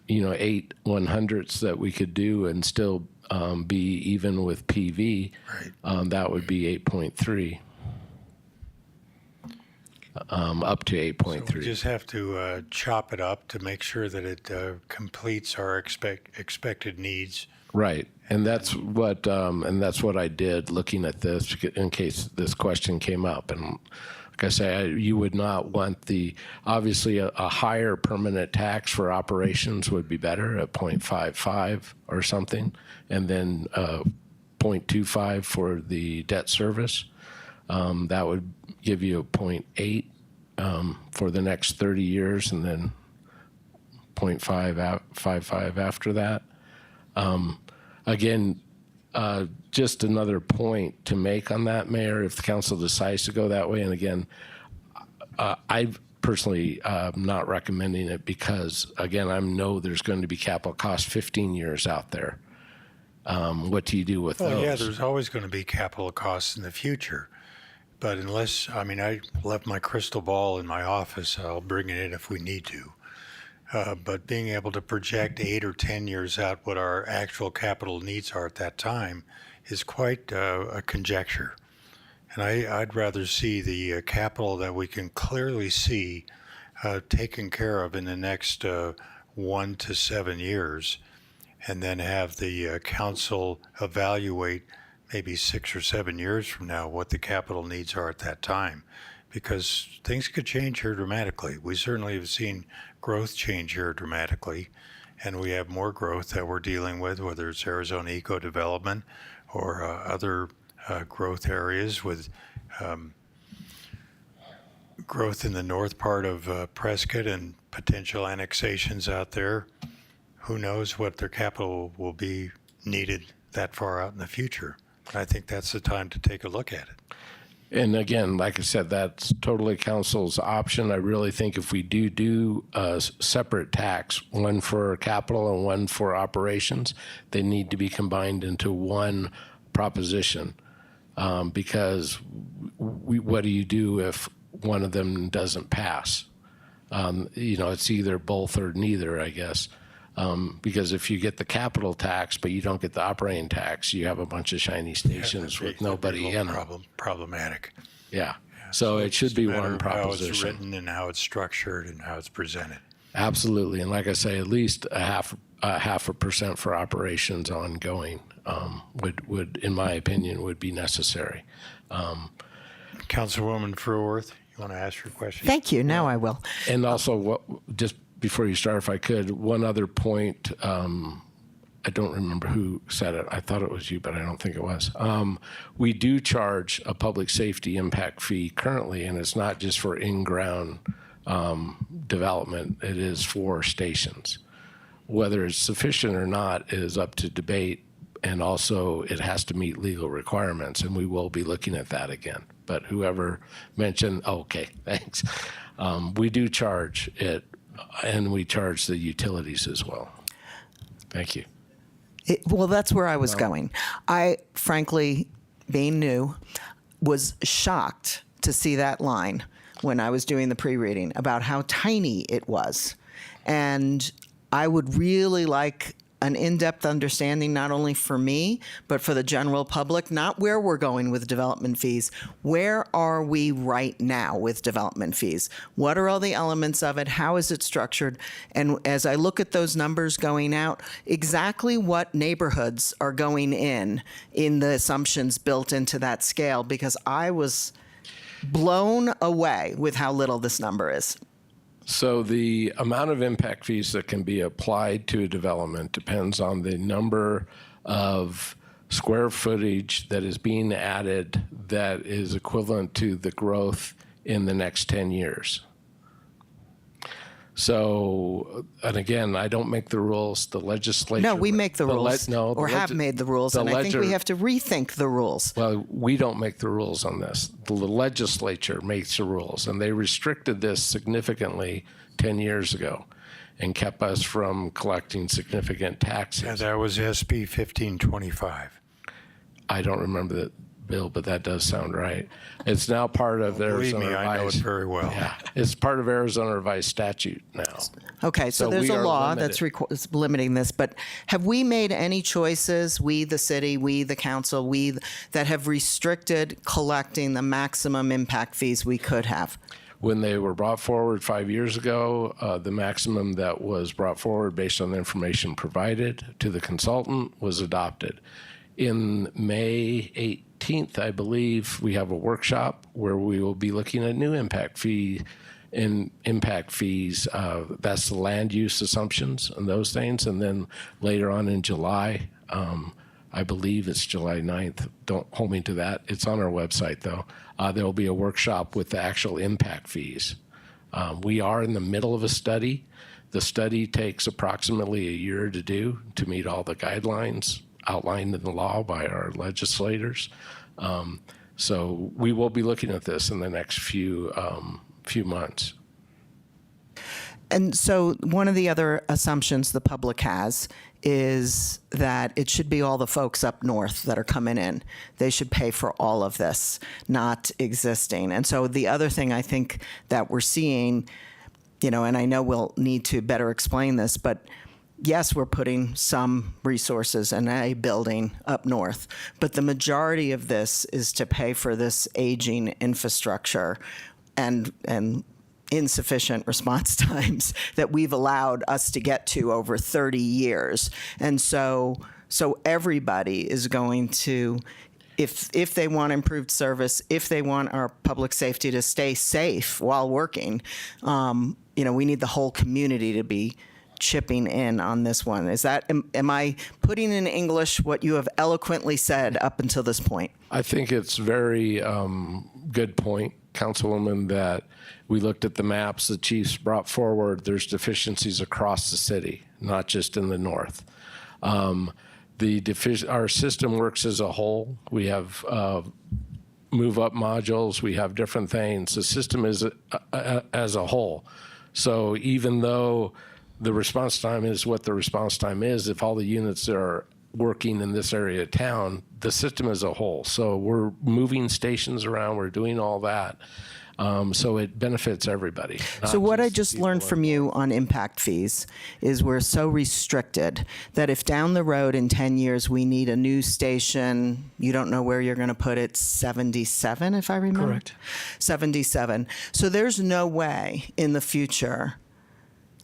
8 100ths that we could do and still be even with PV. Right. That would be 8.3, up to 8.3. So we just have to chop it up to make sure that it completes our expected needs. Right, and that's what I did looking at this in case this question came up. And like I say, you would not want obviously a higher permanent tax for operations would be better at 0.55 or something, and then 0.25 for the debt service. That would give you a 0.8 for the next 30 years, and then 0.55 after that. Again, just another point to make on that, Mayor, if the council decides to go that way. And again, I personally not recommending it because, again, I know there's going to be capital costs 15 years out there. What do you do with those? Yeah, there's always going to be capital costs in the future. But unless, I left my crystal ball in my office, I'll bring it in if we need to. But being able to project 8 or 10 years out what our actual capital needs are at that time is quite a conjecture. And I'd rather see the capital that we can clearly see taken care of in the next 1 to 7 years, and then have the council evaluate maybe 6 or 7 years from now what the capital needs are at that time. Because things could change here dramatically. We certainly have seen growth change here dramatically, and we have more growth that we're dealing with, whether it's Arizona Eco Development or other growth areas with growth in the north part of Prescott and potential annexations out there. Who knows what their capital will be needed that far out in the future. I think that's the time to take a look at it. And again, like I said, that's totally council's option. I really think if we do a separate tax, one for capital and one for operations, they need to be combined into one proposition. Because what do you do if one of them doesn't pass? It's either both or neither, I guess. Because if you get the capital tax, but you don't get the operating tax, you have a bunch of shiny stations with nobody in them. Problematic. Yeah. So it should be one proposition. How it's written and how it's structured and how it's presented. Absolutely. And like I say, at least a half a percent for operations ongoing would, in my opinion, would be necessary. Councilwoman Fruworth, you want to ask your question? Thank you. Now I will. And also, just before you start, if I could, one other point. I don't remember who said it. I thought it was you, but I don't think it was. We do charge a public safety impact fee currently, and it's not just for in-ground development. It is for stations. Whether it's sufficient or not is up to debate, and also it has to meet legal requirements, and we will be looking at that again. But whoever mentioned, okay, thanks. We do charge it, and we charge the utilities as well. Thank you. Well, that's where I was going. I, frankly, being new, was shocked to see that line when I was doing the pre-reading about how tiny it was. And I would really like an in-depth understanding, not only for me, but for the general public, not where we're going with development fees. Where are we right now with development fees? What are all the elements of it? How is it structured? And as I look at those numbers going out, exactly what neighborhoods are going in the assumptions built into that scale, because I was blown away with how little this number is. So the amount of impact fees that can be applied to a development depends on the number of square footage that is being added that is equivalent to the growth in the next 10 years. So, and again, I don't make the rules. The legislature. No, we make the rules, or have made the rules, and I think we have to rethink the rules. Well, we don't make the rules on this. The legislature makes the rules, and they restricted this significantly 10 years ago and kept us from collecting significant taxes. Yeah, that was SB 1525. I don't remember that, Bill, but that does sound right. It's now part of Believe Arizona me, I know it Revised. very well. Yeah, it's part of Arizona Revised statute now. Okay, so So there's we a are law limited. that's limiting this, but have we made any choices, we, the city, we, the council, we, that have restricted collecting the maximum impact fees we could have? When they were brought forward 5 years ago, the maximum that was brought forward based on the information provided to the consultant was adopted. In May 18th, I believe, we have a workshop where we will be looking at new impact fees. That's the land use assumptions and those things. And then later on in July, I believe it's July 9th. Don't hold me to that. It's on our website, though. There will be a workshop with the actual impact fees. We are in the middle of a study. The study takes approximately a year to do to meet all the guidelines outlined in the law by our legislators. So we will be looking at this in the next few months. And so one of the other assumptions the public has is that it should be all the folks up north that are coming in. They should pay for all of this, not existing. And so the other thing I think that we're seeing, and I know we'll need to better explain this, but yes, we're putting some resources in a building up north, but the majority of this is to pay for this aging infrastructure and insufficient response times that we've allowed us to get to over 30 years. And so everybody is going to, if they want improved service, if they want our public safety to stay safe while working, we need the whole community to be chipping in on this one. Is that, am I putting in English what you have eloquently said up until this point? I think it's very good point, Councilwoman, that we looked at the maps the chiefs brought forward. There's deficiencies across the city, not just in the north. Our system works as a whole. We have move-up modules. We have different things. The system is as a whole. So even though the response time is what the response time is, if all the units are working in this area of town, the system as a whole. So we're moving stations around, we're doing all that. So it benefits everybody. So what I just learned from you on impact fees is we're so restricted that if down the road in 10 years we need a new station, you don't know where you're going to put it, 77, if I remember? Correct. 77. So there's no way in the future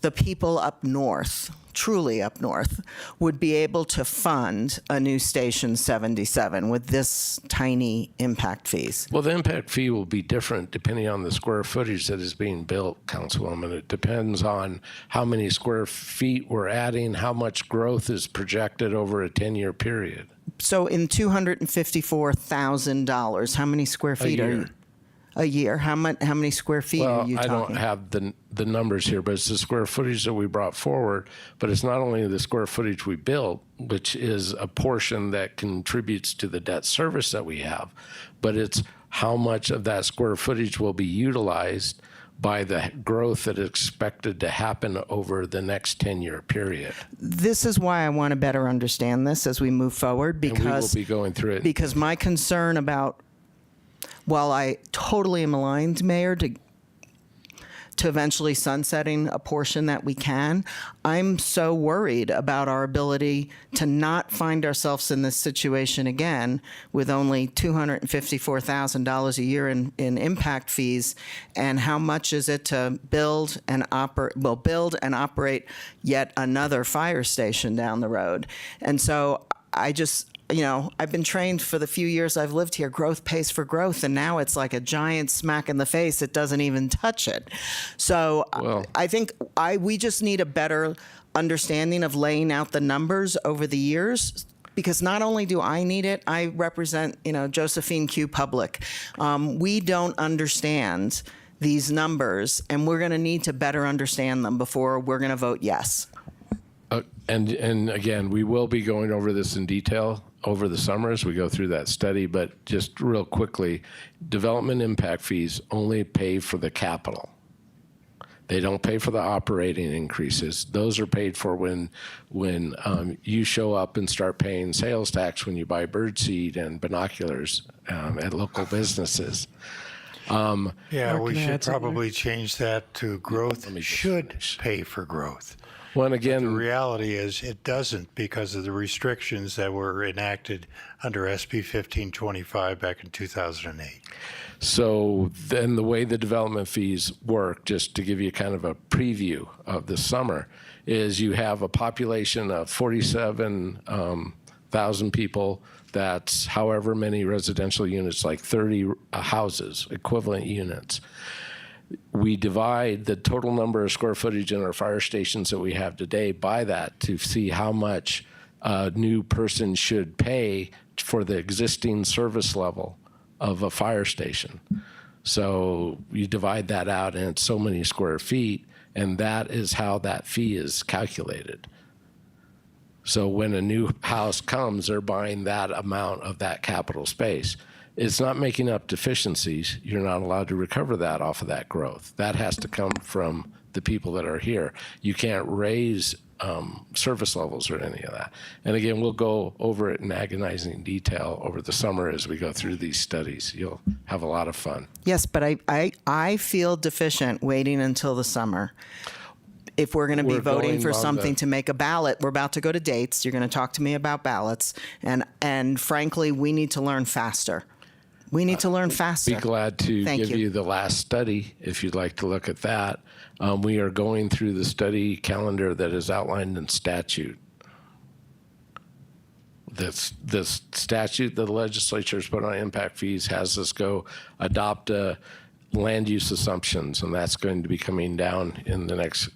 the people up north, truly up north, would be able to fund a new station 77 with this tiny impact fees. Well, the impact fee will be different depending on the square footage that is being built, Councilwoman. It depends on how many square feet we're adding, how much growth is projected over a 10-year period. So in $254,000, how many square feet are you? A year. How many square feet are you talking? I don't have the numbers here, but it's the square footage that we brought forward. But it's not only the square footage we built, which is a portion that contributes to the debt service that we have, but it's how much of that square footage will be utilized by the growth that is expected to happen over the next 10-year period. This is why I want to better understand this as we move forward, because And we will be going through it. Because my concern about, while I totally am aligned, Mayor, to eventually sunsetting a portion that we can. I'm so worried about our ability to not find ourselves in this situation again with only $254,000 a year in impact fees. And how much is it to build and operate yet another fire station down the road? And so I just, I've been trained for the few years I've lived here, growth pays for growth, and now it's like a giant smack in the face. It doesn't even touch it. So I think we just need a better understanding of laying out the numbers over the years, because not only do I need it, I represent, Josephine Q. Public. We don't understand these numbers, and we're going to need to better understand them before we're going to vote yes. And again, we will be going over this in detail over the summer as we go through that study, but just real quickly, development impact fees only pay for the capital. They don't pay for the operating increases. Those are paid for when you show up and start paying sales tax when you buy birdseed and binoculars at local businesses. Yeah, we can I should add something probably change that to growth should pay for growth. Well, and again, The reality is it doesn't, because of the restrictions that were enacted under SB 1525 back in 2008. so then the way the development fees work, just to give you kind of a preview of the summer, is you have a population of 47,000 people. That's however many residential units, like 30 houses, equivalent units. We divide the total number of square footage in our fire stations that we have today by that to see how much a new person should pay for the existing service level of a fire station. So you divide that out, and it's so many square feet, and that is how that fee is calculated. So when a new house comes, they're buying that amount of that capital space. It's not making up deficiencies. You're not allowed to recover that off of that growth. That has to come from the people that are here. You can't raise service levels or any of that. And again, we'll go over it in agonizing detail over the summer as we go through these studies. You'll have a lot of fun. Yes, but I feel deficient waiting until the summer. If we're going to be We're voting going for on something the- to make a ballot, we're about to go to dates. You're going to talk to me about ballots. And frankly, we need to learn faster. We need to learn faster. Be glad to Thank give you the last study if you'd like to look at that. We are going through the study calendar that is outlined in statute. The statute that the legislature has put on impact fees has us go adopt land use assumptions, and that's going to be coming down in the next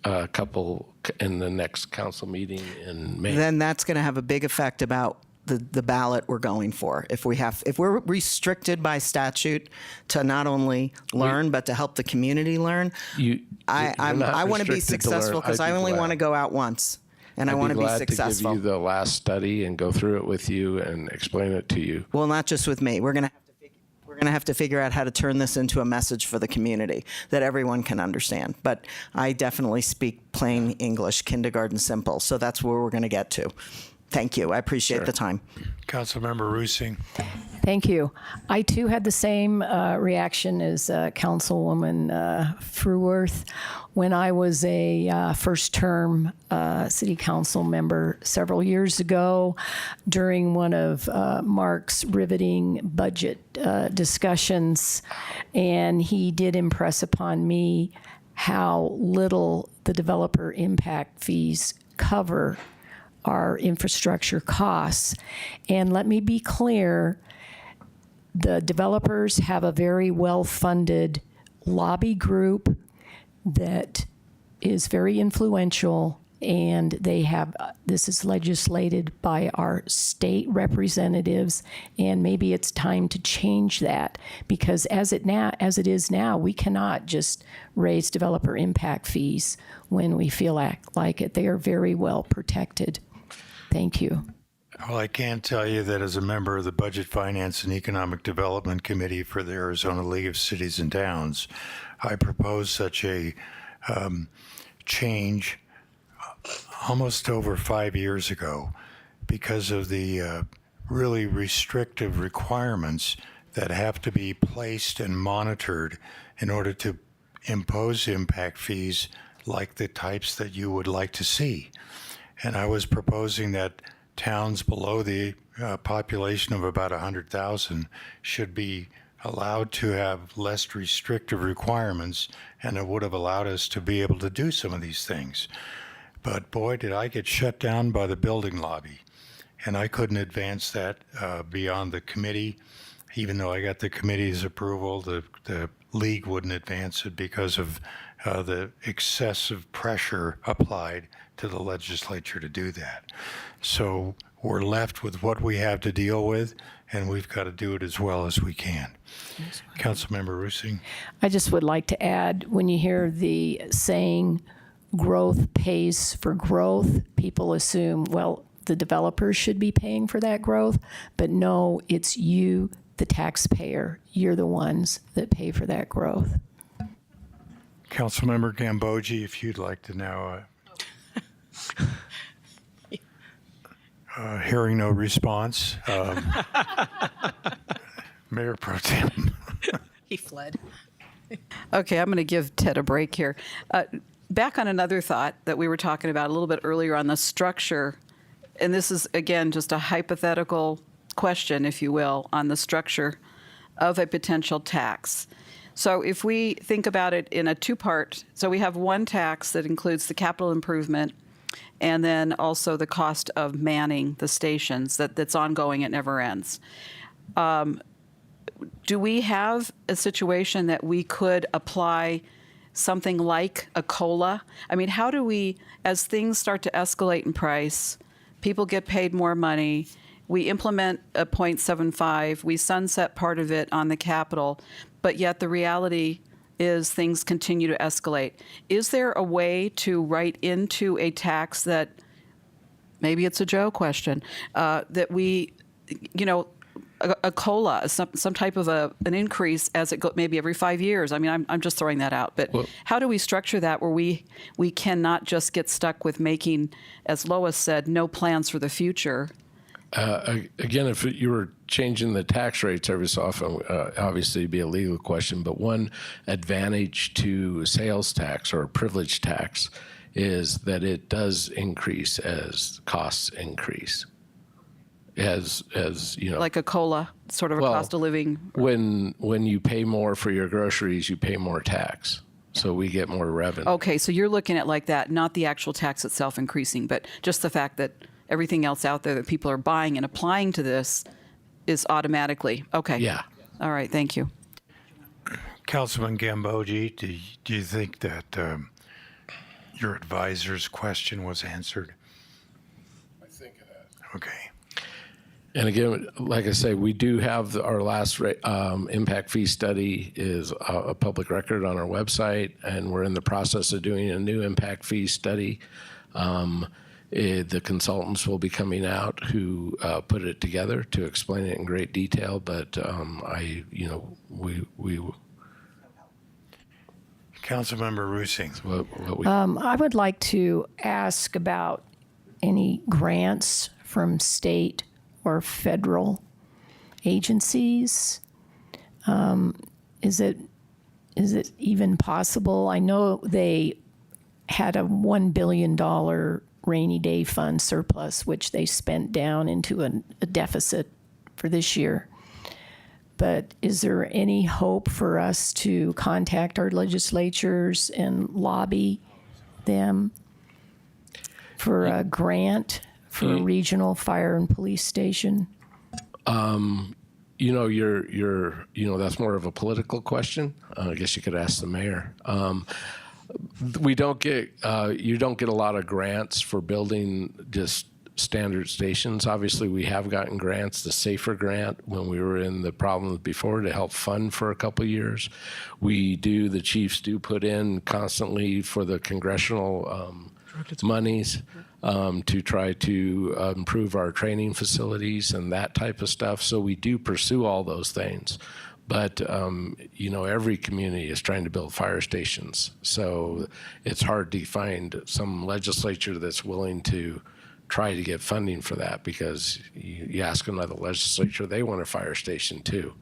in the next council meeting in May. Then that's going to have a big effect about the ballot we're going for. If we're restricted by statute to not only learn but to help the community learn, I want to be successful because I only want to go out once, and I want to be successful. I'd be glad to give you the last study and go through it with you and explain it to you. Well, not just with me. We're going to have to figure out how to turn this into a message for the community that everyone can understand. But I definitely speak plain English, kindergarten simple. So that's where we're going to get to. Thank you. I appreciate the time. Councilmember Rusing. Thank you. I too had the same reaction as Councilwoman Fruworth. When I was a first-term city council member several years ago, during one of Mark's riveting budget discussions, and he did impress upon me how little the developer impact fees cover our infrastructure costs. And let me be clear, the developers have a very well-funded lobby group that is very influential, and they have, this is legislated by our state representatives, and maybe it's time to change that, because as it is now, we cannot just raise developer impact fees when we feel like it. They are very well protected. Thank you. Well, I can tell you that as a member of the Budget, Finance, and Economic Development Committee for the Arizona League of Cities and Towns, I proposed such a change almost over 5 years ago because of the really restrictive requirements that have to be placed and monitored in order to impose impact fees like the types that you would like to see. And I was proposing that towns below the population of about 100,000 should be allowed to have less restrictive requirements, and it would have allowed us to be able to do some of these things. But boy, did I get shut down by the building lobby. And I couldn't advance that beyond the committee. Even though I got the committee's approval, the league wouldn't advance it because of the excessive pressure applied to the legislature to do that. So we're left with what we have to deal with, and we've got to do it as well as we can. Councilmember Rusing. I just would like to add, when you hear the saying, growth pays for growth, people assume, well, the developers should be paying for that growth, but no, it's you, the taxpayer. You're the ones that pay for that growth. Councilmember Gambogi, if you'd like to now. Hearing no response. Mayor Pro Tem. He fled. Okay, I'm going to give Ted a break here. Back on another thought that we were talking about a little bit earlier on the structure, and this is, again, just a hypothetical question, if you will, on the structure of a potential tax. So if we think about it in a two-part, so we have one tax that includes the capital improvement and then also the cost of manning the stations that's ongoing, it never ends. Do we have a situation that we could apply something like a COLA? I mean, how do we, as things start to escalate in price, people get paid more money, we implement a 0.75, we sunset part of it on the capital, but yet the reality is things continue to escalate. Is there a way to write into a tax that, maybe it's a Joe question, that we, a COLA, some type of an increase as it goes, maybe every 5 years? I mean, I'm just throwing that out. But how do we structure that where we cannot just get stuck with making, as Lois said, no plans for the future? Again, if you were changing the tax rates every so often, obviously it'd be a legal question, but one advantage to sales tax or privilege tax is that it does increase as costs increase. As you know, like a COLA, sort of a cost of living. When you pay more for your groceries, you pay more tax. So we get more revenue. Okay, so you're looking at like that, not the actual tax itself increasing, but just the fact that everything else out there that people are buying and applying to this is automatically. Okay. Yeah. All right, thank you. Councilman Gambogi, do you think that your advisor's question was answered? I think it has. Okay. And again, like I say, we do have our last impact fee study is a public record on our website, and we're in the process of doing a new impact fee study. The consultants will be coming out who put it together to explain it in great detail, but we Councilmember Rusing. I would like to ask about any grants from state or federal agencies. Is it even possible? I know they had a $1 billion rainy day fund surplus, which they spent down into a deficit for this year. But is there any hope for us to contact our legislatures and lobby them for a grant for a regional fire and police station? That's more of a political question. I guess you could ask the mayor. You don't get a lot of grants for building just standard stations. Obviously, we have gotten grants, the SAFER grant, when we were in the problems before, to help fund for a couple of years. The chiefs do put in constantly for the congressional monies to try to improve our training facilities and that type of stuff. So we do pursue all those things. But, every community is trying to build fire stations. So it's hard to find some legislature that's willing to try to get funding for that, because you ask another legislature, they want a fire station too.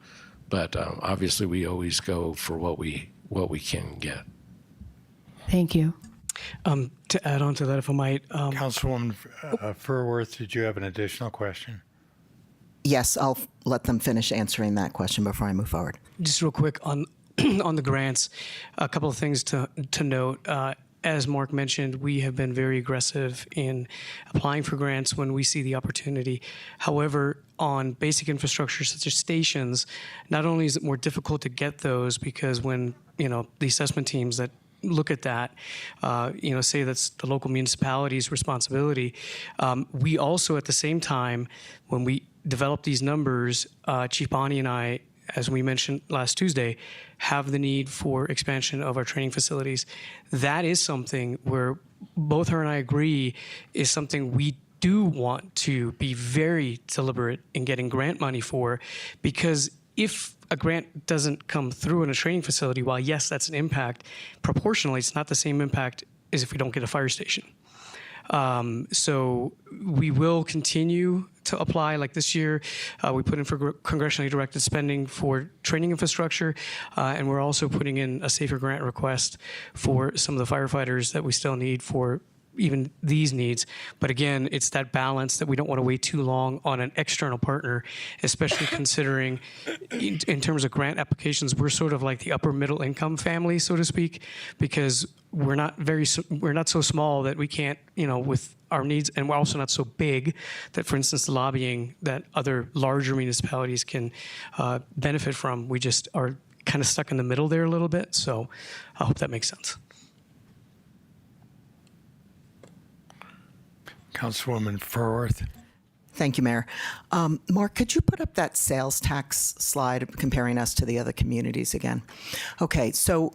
But obviously we always go for what we what we can get. Thank you. To add on to that, if I might, Councilwoman Furworth, did you have an additional question? Yes, I'll let them finish answering that question before I move forward. just real quick on on the grants, a couple of things to note. As Mark mentioned, we have been very aggressive in applying for grants when we see the opportunity. However, on basic infrastructure such as stations, not only is it more difficult to get those because when the assessment teams that look at that, say that's the local municipality's responsibility. We also, at the same time, when we develop these numbers, Chief Bonney and I, as we mentioned last Tuesday, have the need for expansion of our training facilities. That is something where both her and I agree is something we do want to be very deliberate in getting grant money for, because if a grant doesn't come through in a training facility, while yes, that's an impact, proportionally, it's not the same impact as if we don't get a fire station. So we will continue to apply. Like this year, we put in for congressionally directed spending for training infrastructure, and we're also putting in a SAFER grant request for some of the firefighters that we still need for even these needs. But again, it's that balance that we don't want to wait too long on an external partner, especially considering in terms of grant applications, we're sort of like the upper middle income family, so to speak, because we're not so small that we can't, with our needs, and we're also not so big that, for instance, the lobbying that other larger municipalities can benefit from, we just are kind of stuck in the middle there a little bit. So I hope that makes sense. Councilwoman Furworth. Thank you, Mayor. Mark, could you put up that sales tax slide comparing us to the other communities again? Okay, so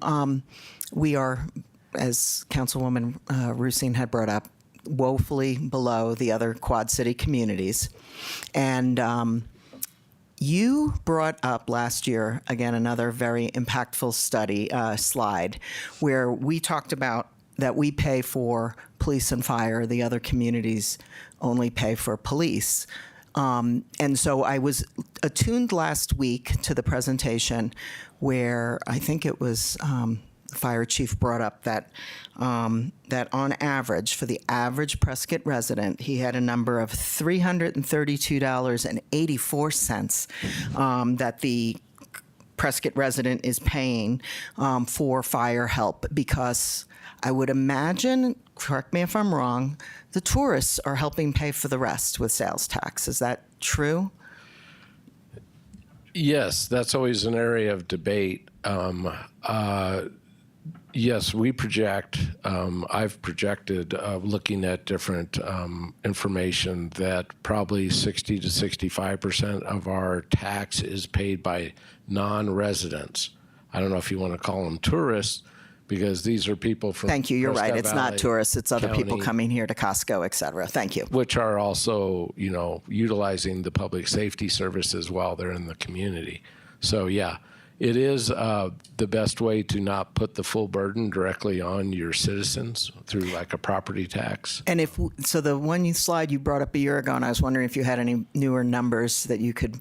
we are, as Councilwoman Rusine had brought up, woefully below the other Quad City communities. And you brought up last year, again, another very impactful study slide where we talked about that we pay for police and fire, the other communities only pay for police. And so I was attuned last week to the presentation where I think it was the fire chief brought up that that on average, for the average Prescott resident, he had a number of $332.84 that the Prescott resident is paying for fire help, because I would imagine, correct me if I'm wrong, the tourists are helping pay for the rest with sales tax. Is that true? Yes, that's always an area of debate. Yes, we project, I've projected, looking at different information, that probably 60 to 65% of our tax is paid by non-residents. I don't know if you want to call them tourists, because these are people from Thank you. You're Prescott right. It's Valley not tourists. It's other people County, coming here to Costco, et cetera. Thank you. which are also, utilizing the public safety services while they're in the community. So, yeah, it is the best way to not put the full burden directly on your citizens through like a property tax. And so the one slide you brought up a year ago, and I was wondering if you had any newer numbers that you could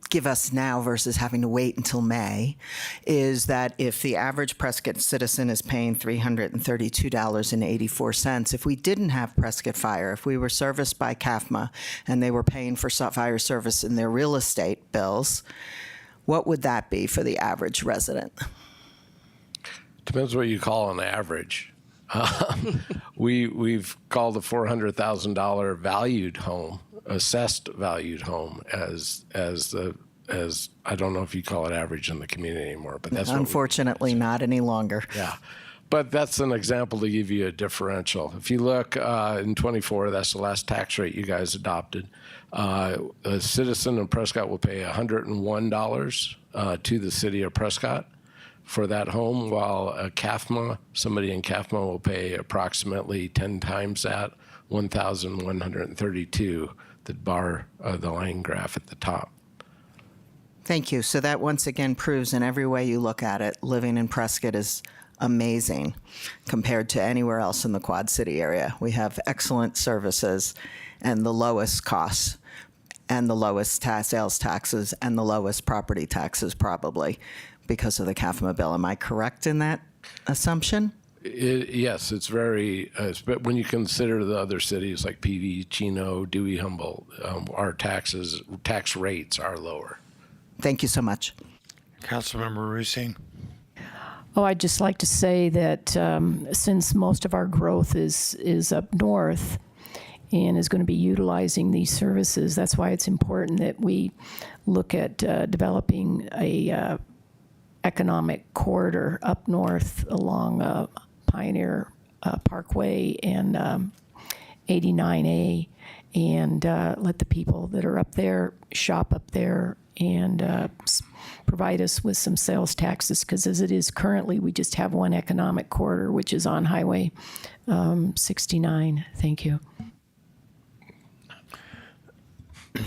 give us now versus having to wait until May, is that if the average Prescott citizen is paying $332.84, if we didn't have Prescott Fire, if we were serviced by CAFMA and they were paying for fire service in their real estate bills, what would that be for the average resident? Depends what you call an average. We've called a $400,000 valued home, assessed valued home, as I don't know if you call it average in the community anymore, but that's Unfortunately, not any longer. yeah. But that's an example to give you a differential. If you look in 24, that's the last tax rate you guys adopted. A citizen in Prescott will pay $101 to the city of Prescott for that home, while somebody in CAFMA will pay approximately 10 times that, $1,132, the bar, the line graph at the top. Thank you. So that once again proves in every way you look at it, living in Prescott is amazing compared to anywhere else in the Quad City area. We have excellent services and the lowest costs and the lowest sales taxes and the lowest property taxes probably. because of the CAFMA bill. Am I correct in that assumption? Yes, it's very, but when you consider the other cities like PV, Chino, Dewey, Humboldt, our tax rates are lower. Thank you so much. Councilmember Rusing. Oh, I'd just like to say that since most of our growth is up north and is going to be utilizing these services, that's why it's important that we look at developing a economic corridor up north along Pioneer Parkway and 89A, and let the people that are up there shop up there and provide us with some sales taxes, because as it is currently, we just have one economic corridor, which is on Highway 69. Thank you.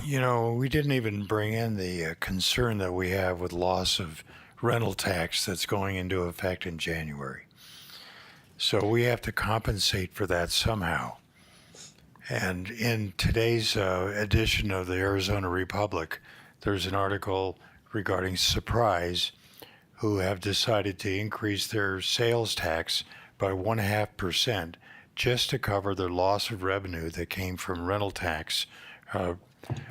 You know, we didn't even bring in the concern that we have with loss of rental tax that's going into effect in January. So we have to compensate for that somehow. And in today's edition of the Arizona Republic, there's an article regarding Surprise, who have decided to increase their sales tax by 0.5% just to cover their loss of revenue that came from rental tax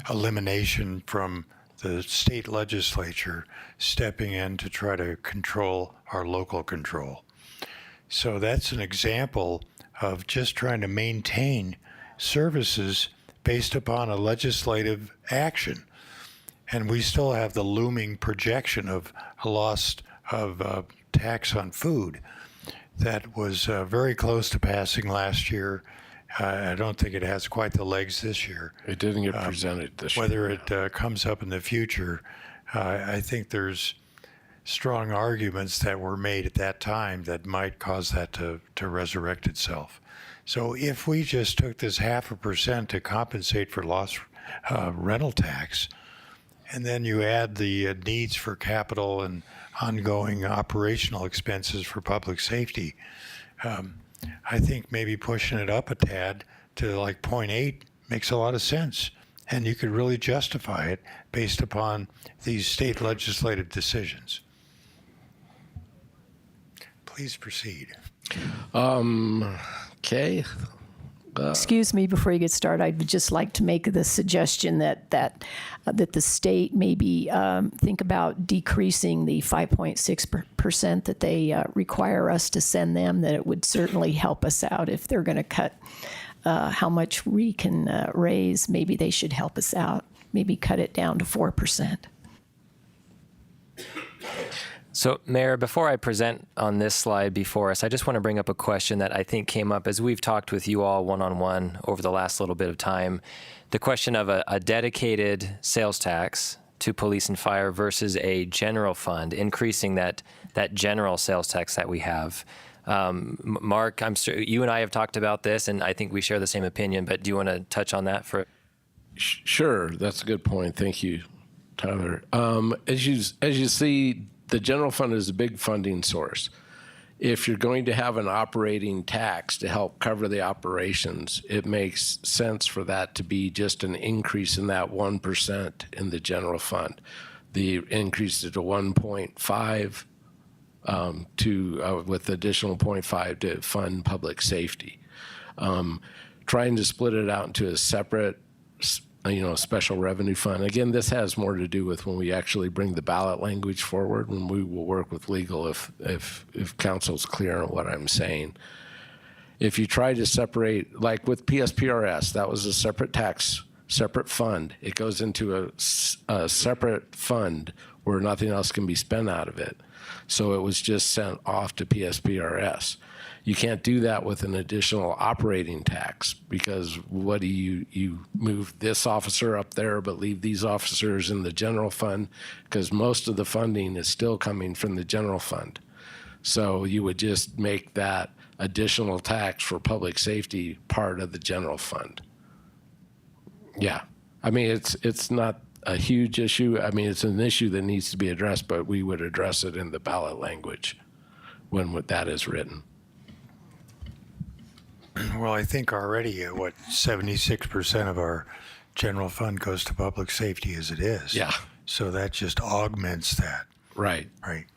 elimination from the state legislature stepping in to try to control our local control. So that's an example of just trying to maintain services based upon a legislative action. And we still have the looming projection of a loss of tax on food that was very close to passing last year. I don't think it has quite the legs this year. It didn't get presented this year. Whether it comes up in the future, I think there's strong arguments that were made at that time that might cause that to resurrect itself. So if we just took this 0.5% to compensate for lost rental tax, and then you add the needs for capital and ongoing operational expenses for public safety, I think maybe pushing it up a tad to like 0.8 makes a lot of sense. And you could really justify it based upon these state legislative decisions. Please proceed. Okay. Excuse me, before you get started, I'd just like to make the suggestion that the state maybe think about decreasing the 5.6% that they require us to send them. That it would certainly help us out if they're going to cut how much we can raise. Maybe they should help us out. Maybe cut it down to 4%. So, Mayor, before I present on this slide before us, I just want to bring up a question that I think came up as we've talked with you all one-on-one over the last little bit of time. The question of a dedicated sales tax to police and fire versus a general fund, increasing that general sales tax that we have. Mark, I'm sure you and I have talked about this, and I think we share the same opinion, but do you want to touch on that for? Sure, that's a good point. Thank you, Tyler. As you see, the general fund is a big funding source. If you're going to have an operating tax to help cover the operations, it makes sense for that to be just an increase in that 1% in the general fund. The increase to 1.5 with additional 0.5 to fund public safety. Trying to split it out into a separate special revenue fund. Again, this has more to do with when we actually bring the ballot language forward, and we will work with legal if council's clear on what I'm saying. If you try to separate, like with PSPRS, that was a separate tax, separate fund. It goes into a separate fund where nothing else can be spent out of it. So it was just sent off to PSPRS. You can't do that with an additional operating tax, because what do you move this officer up there but leave these officers in the general fund, because most of the funding is still coming from the general fund. So you would just make that additional tax for public safety part of the general fund. Yeah, I mean, it's not a huge issue. I mean, it's an issue that needs to be addressed, but we would address it in the ballot language when that is written. Well, I think already 76% of our general fund goes to public safety as it is. Yeah. So that just augments that. Right. Right.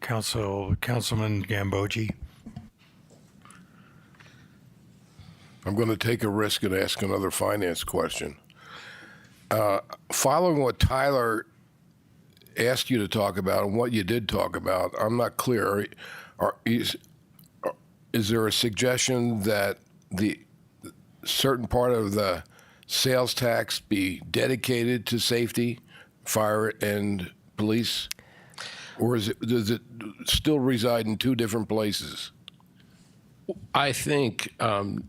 Councilman Gambogi. I'm going to take a risk and ask another finance question. Following what Tyler asked you to talk about and what you did talk about, I'm not clear. Is there a suggestion that the certain part of the sales tax be dedicated to safety, fire, and police? Or does it still reside in two different places? I think,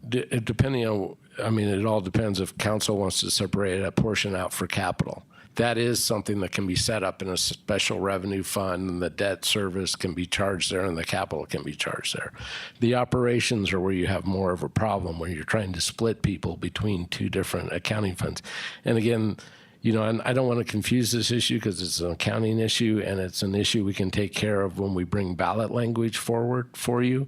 depending on, I mean, it all depends if council wants to separate a portion out for capital. That is something that can be set up in a special revenue fund, and the debt service can be charged there, and the capital can be charged there. The operations are where you have more of a problem, where you're trying to split people between two different accounting funds. And again, you know, and I don't want to confuse this issue because it's an accounting issue, and it's an issue we can take care of when we bring ballot language forward for you.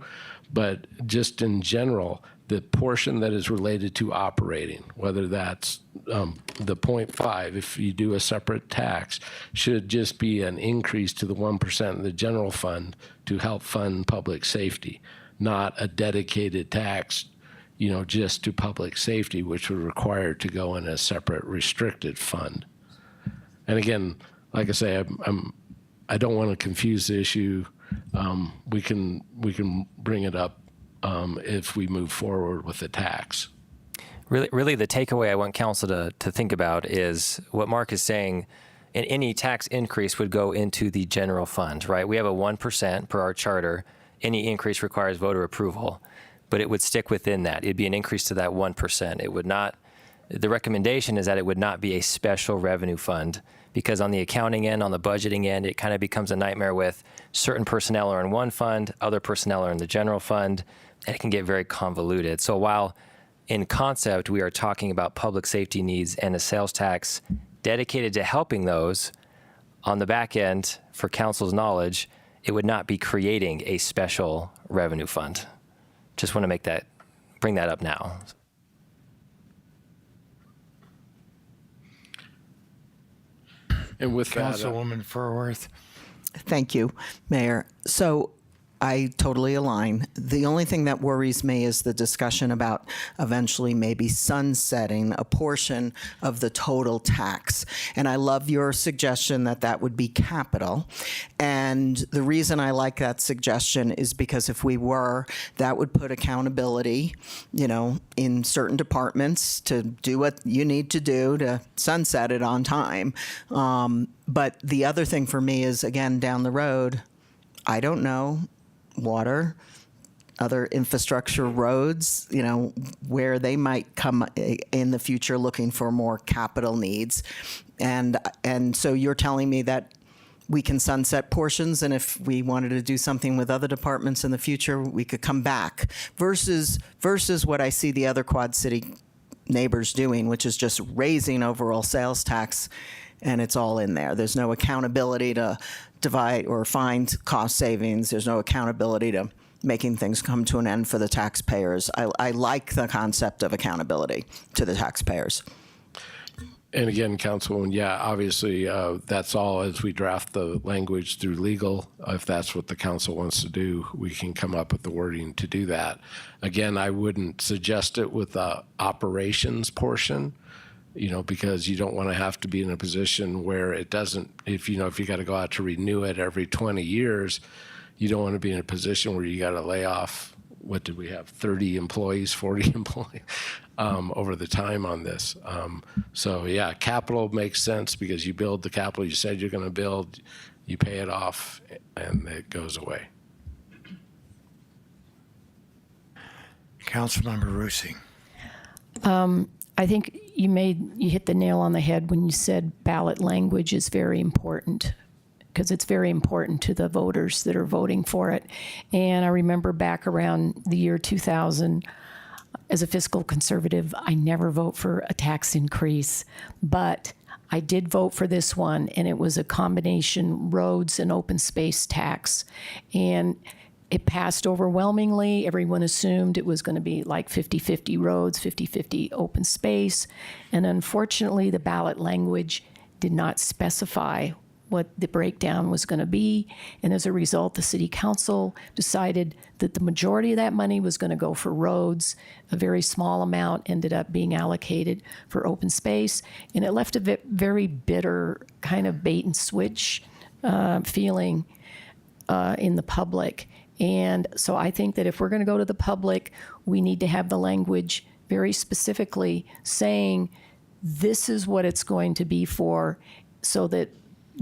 But just in general, the portion that is related to operating, whether that's the 0.5, if you do a separate tax, should just be an increase to the 1% in the general fund to help fund public safety, not a dedicated tax, you know, just to public safety, which would require to go in a separate restricted fund. And again, like I say, I don't want to confuse the issue. We can bring it up if we move forward with the tax. Really, the takeaway I want council to think about is what Mark is saying. And any tax increase would go into the general fund, right? We have a 1% per our charter. Any increase requires voter approval, but it would stick within that. It'd be an increase to that 1%. It would not. The recommendation is that it would not be a special revenue fund, because on the accounting end, on the budgeting end, it kind of becomes a nightmare with certain personnel are in one fund, other personnel are in the general fund, and it can get very convoluted. So while in concept we are talking about public safety needs and a sales tax dedicated to helping those, on the back end, for council's knowledge, it would not be creating a special revenue fund. Just want to bring that up now. And with that, Councilwoman Furworth. Thank you, Mayor. So I totally align. The only thing that worries me is the discussion about eventually maybe sunsetting a portion of the total tax. And I love your suggestion that that would be capital. And the reason I like that suggestion is because if we were, that would put accountability, you know, in certain departments to do what you need to do to sunset it on time. But the other thing for me is, again, down the road, I don't know, water, other infrastructure, roads, you know, where they might come in the future looking for more capital needs. And so you're telling me that we can sunset portions, and if we wanted to do something with other departments in the future, we could come back, versus what I see the other Quad City neighbors doing, which is just raising overall sales tax, and it's all in there. There's no accountability to divide or find cost savings. There's no accountability to making things come to an end for the taxpayers. I like the concept of accountability to the taxpayers. And again, Councilwoman, yeah, obviously that's all as we draft the language through legal. If that's what the council wants to do, we can come up with the wording to do that. Again, I wouldn't suggest it with the operations portion, you know, because you don't want to have to be in a position where it doesn't, if you got to go out to renew it every 20 years, you don't want to be in a position where you got to lay off, what did we have, 30 employees, 40 employees over the time on this. So yeah, capital makes sense because you build the capital you said you're going to build, you pay it off, and it goes away. Councilmember Rusi. I think you hit the nail on the head when you said ballot language is very important, because it's very important to the voters that are voting for it. And I remember back around the year 2000, as a fiscal conservative, I never vote for a tax increase, but I did vote for this one, and it was a combination roads and open space tax. And it passed overwhelmingly. Everyone assumed it was going to be like 50-50 roads, 50-50 open space. And unfortunately, the ballot language did not specify what the breakdown was going to be. And as a result, the city council decided that the majority of that money was going to go for roads. A very small amount ended up being allocated for open space. And it left a very bitter kind of bait and switch feeling in the public. And so I think that if we're going to go to the public, we need to have the language very specifically saying this is what it's going to be for, so that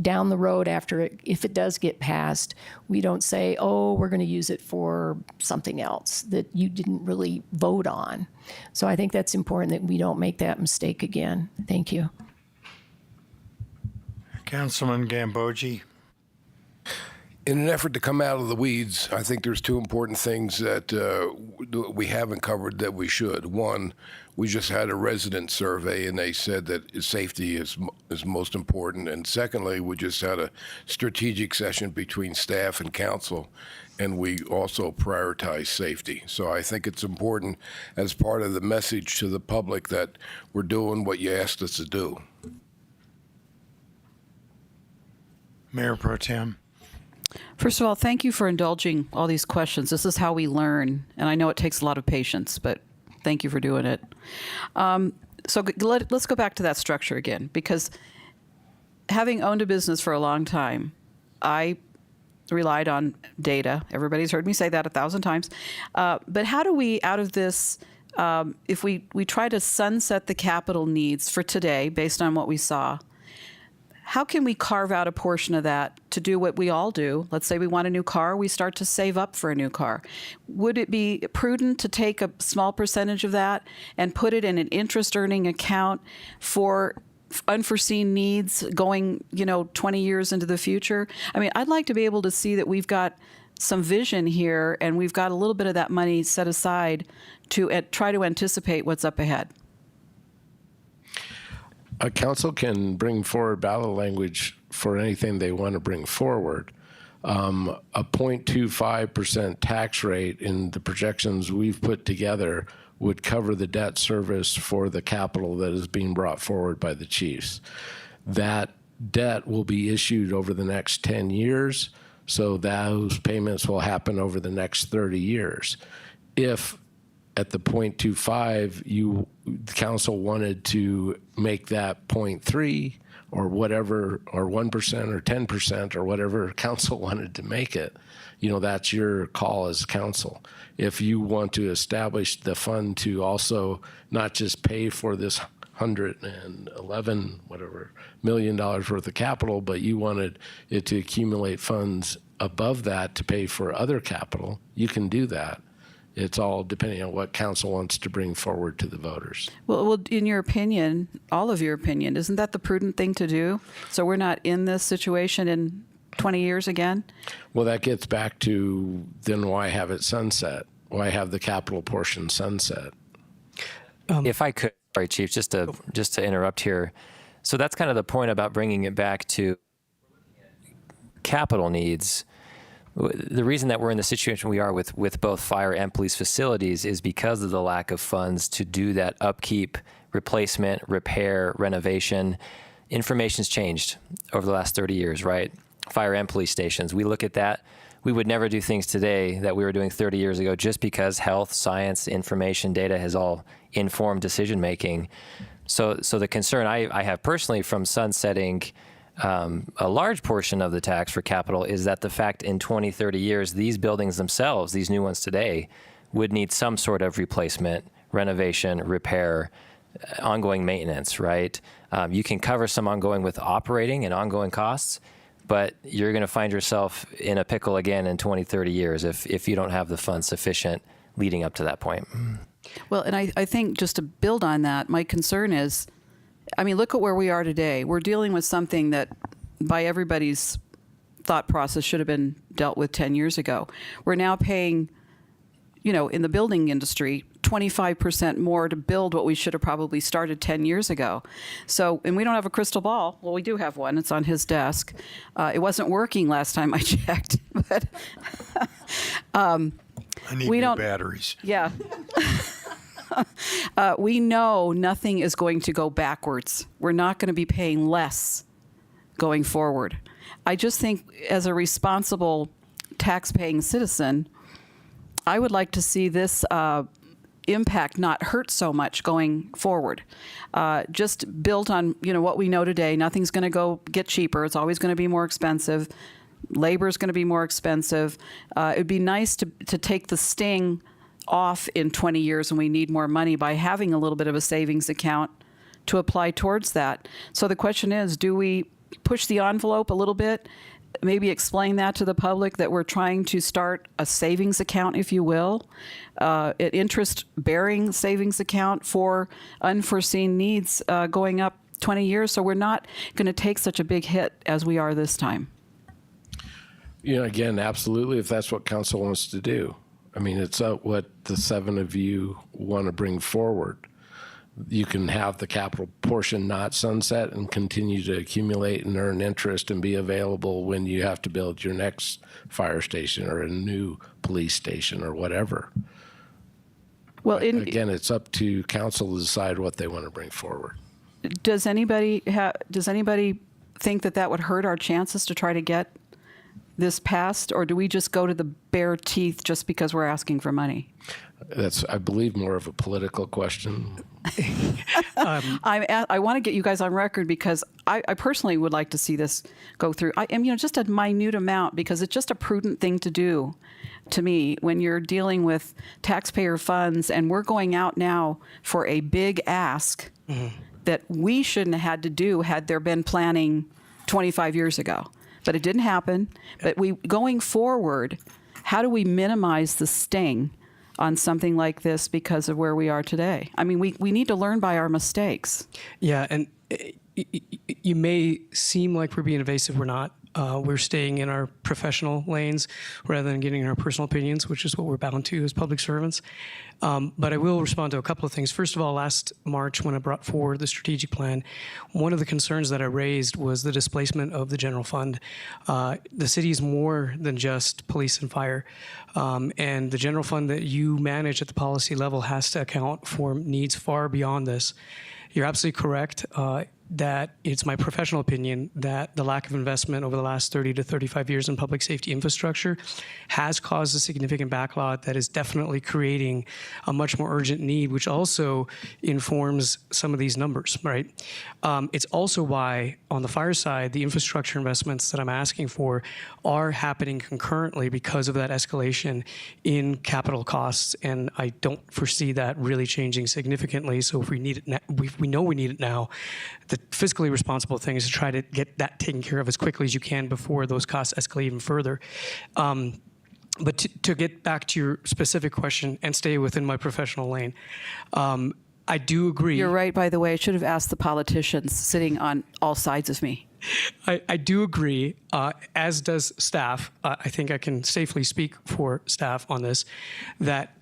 down the road after it, if it does get passed, we don't say, oh, we're going to use it for something else that you didn't really vote on. So I think that's important that we don't make that mistake again. Thank you. Councilman Gambogi. In an effort to come out of the weeds, I think there's two important things that we haven't covered that we should. One, we just had a resident survey, and they said that safety is most important. And secondly, we just had a strategic session between staff and council, and we also prioritize safety. So I think it's important as part of the message to the public that we're doing what you asked us to do. Mayor Pro Tem. First of all, thank you for indulging all these questions. This is how we learn, and I know it takes a lot of patience, but thank you for doing it. So let's go back to that structure again, because having owned a business for a long time, I relied on data. Everybody's heard me say that 1,000 times. But how do we, out of this, if we try to sunset the capital needs for today based on what we saw, how can we carve out a portion of that to do what we all do? Let's say we want a new car, we start to save up for a new car. Would it be prudent to take a small percentage of that and put it in an interest-earning account for unforeseen needs going, 20 years into the future? I mean, I'd like to be able to see that we've got some vision here and we've got a little bit of that money set aside to try to anticipate what's up ahead. A council can bring forward ballot language for anything they want to bring forward. A 0.25% tax rate in the projections we've put together would cover the debt service for the capital that is being brought forward by the chiefs. That debt will be issued over the next 10 years, so those payments will happen over the next 30 years. If at the 0.25, the council wanted to make that 0.3 or whatever, or 1% or 10% or whatever council wanted to make it, that's your call as council. If you want to establish the fund to also not just pay for this $111 million worth of capital, but you wanted it to accumulate funds above that to pay for other capital, you can do that. It's all depending on what council wants to bring forward to the voters. Well, in your opinion, all of your opinion, isn't that the prudent thing to do? So we're not in this situation in 20 years again? Well, that gets back to then why have it sunset? Why have the capital portion sunset? If I could, sorry, Chief, just to interrupt here. So that's kind of the point about bringing it back to capital needs. The reason that we're in the situation we are with both fire and police facilities is because of the lack of funds to do that upkeep, replacement, repair, renovation. Information's changed over the last 30 years, right? Fire and police stations. We look at that. We would never do things today that we were doing 30 years ago just because health, science, information, data has all informed decision making. So the concern I have personally from sunsetting a large portion of the tax for capital is that the fact in 20, 30 years, these buildings themselves, these new ones today, would need some sort of replacement, renovation, repair, ongoing maintenance, right? You can cover some ongoing with operating and ongoing costs, but you're going to find yourself in a pickle again in 20, 30 years if you don't have the funds sufficient leading up to that point. Well, and I think just to build on that, my concern is, look at where we are today. We're dealing with something that by everybody's thought process should have been dealt with 10 years ago. We're now paying, in the building industry, 25% more to build what we should have probably started 10 years ago. So, and we don't have a crystal ball. Well, we do have one. It's on his desk. It wasn't working last time I checked, but I need new batteries. Yeah. We know nothing is going to go backwards. We're not going to be paying less going forward. I just think as a responsible tax-paying citizen, I would like to see this impact not hurt so much going forward. Just built on what we know today, nothing's going to go get cheaper. It's always going to be more expensive. Labor is going to be more expensive. It would be nice to take the sting off in 20 years when we need more money by having a little bit of a savings account to apply towards that. So the question is, do we push the envelope a little bit, maybe explain that to the public that we're trying to start a savings account, if you will, an interest-bearing savings account for unforeseen needs going up 20 years, so we're not going to take such a big hit as we are this time? Again, absolutely, if that's what council wants to do. I mean, it's what the 7 of you want to bring forward. You can have the capital portion not sunset and continue to accumulate and earn interest and be available when you have to build your next fire station or a new police station or whatever. Well, again, it's up to council to decide what they want to bring forward. Does anybody think that would hurt our chances to try to get this passed, or do we just go to the bare teeth just because we're asking for money? That's, I believe, more of a political question. I want to get you guys on record because I personally would like to see this go through. I am, just a minute amount, because it's just a prudent thing to do to me when you're dealing with taxpayer funds, and we're going out now for a big ask that we shouldn't have had to do had there been planning 25 years ago. But it didn't happen. But going forward, how do we minimize the sting on something like this because of where we are today? I mean, we need to learn by our mistakes. Yeah, and you may seem like we're being evasive. We're not. We're staying in our professional lanes rather than getting in our personal opinions, which is what we're bound to as public servants. But I will respond to a couple of things. First of all, last March, when I brought forward the strategic plan, one of the concerns that I raised was the displacement of the general fund. The city is more than just police and fire. And the general fund that you manage at the policy level has to account for needs far beyond this. You're absolutely correct that it's my professional opinion that the lack of investment over the last 30 to 35 years in public safety infrastructure has caused a significant backlog that is definitely creating a much more urgent need, which also informs some of these numbers, right? It's also why, on the fire side, the infrastructure investments that I'm asking for are happening concurrently because of that escalation in capital costs, and I don't foresee that really changing significantly. So if we need it, we know we need it now. The fiscally responsible thing is to try to get that taken care of as quickly as you can before those costs escalate even further. But to get back to your specific question and stay within my professional lane, I do agree. You're right, by the way. I should have asked the politicians sitting on all sides of me. I do agree, as does staff. I think I can safely speak for staff on this, that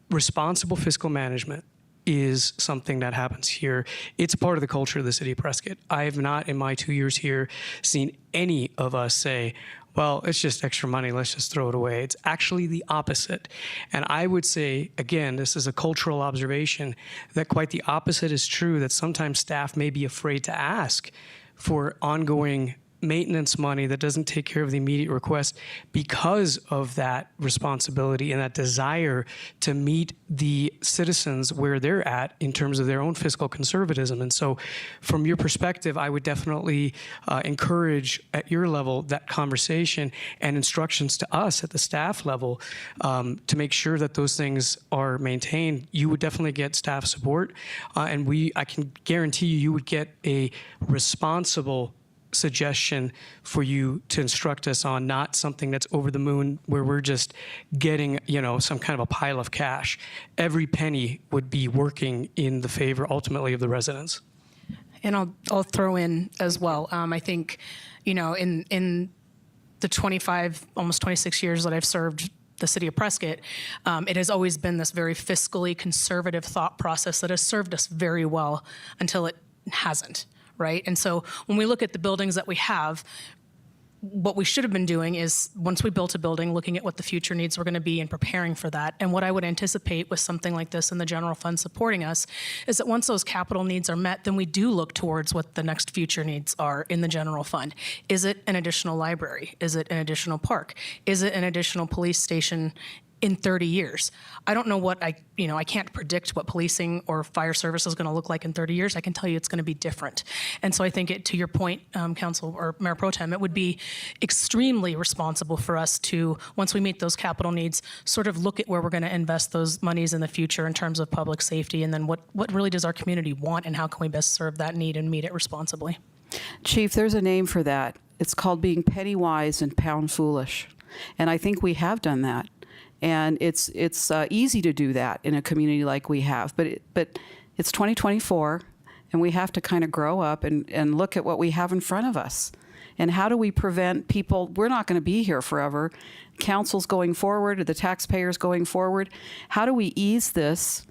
responsible fiscal management is something that happens here. It's part of the culture of the city of Prescott. I have not, in my 2 years here, seen any of us say, well, it's just extra money, let's just throw it away. It's actually the opposite. And I would say, again, this is a cultural observation, that quite the opposite is true, that sometimes staff may be afraid to ask for ongoing maintenance money that doesn't take care of the immediate request because of that responsibility and that desire to meet the citizens where they're at in terms of their own fiscal conservatism. And so from your perspective, I would definitely encourage at your level that conversation and instructions to us at the staff level to make sure that those things are maintained. You would definitely get staff support, and I can guarantee you would get a responsible suggestion for you to instruct us on, not something that's over the moon where we're just getting, some kind of a pile of cash. Every penny would be working in the favor ultimately of the residents. And I'll throw in as well. I think, in the 25, almost 26 years that I've served the city of Prescott, it has always been this very fiscally conservative thought process that has served us very well until it hasn't. Right? And so when we look at the buildings that we have, what we should have been doing is, once we built a building, looking at what the future needs were going to be and preparing for that. And what I would anticipate with something like this and the general fund supporting us is that once those capital needs are met, then we do look towards what the next future needs are in the general fund. Is it an additional library? Is it an additional park? Is it an additional police station in 30 years? I don't know what I can't predict what policing or fire service is going to look like in 30 years. I can tell you it's going to be different. And so I think to your point, Council or Mayor Pro Tem, it would be extremely responsible for us to, once we meet those capital needs, sort of look at where we're going to invest those monies in the future in terms of public safety, and then what really does our community want, and how can we best serve that need and meet it responsibly. Chief, there's a name for that. It's called being penny wise and pound foolish. And I think we have done that. And it's easy to do that in a community like we have. But it's 2024, and we have to kind of grow up and look at what we have in front of us. And how do we prevent people? We're not going to be here forever. Council's going forward, the taxpayers going forward. How do we ease this,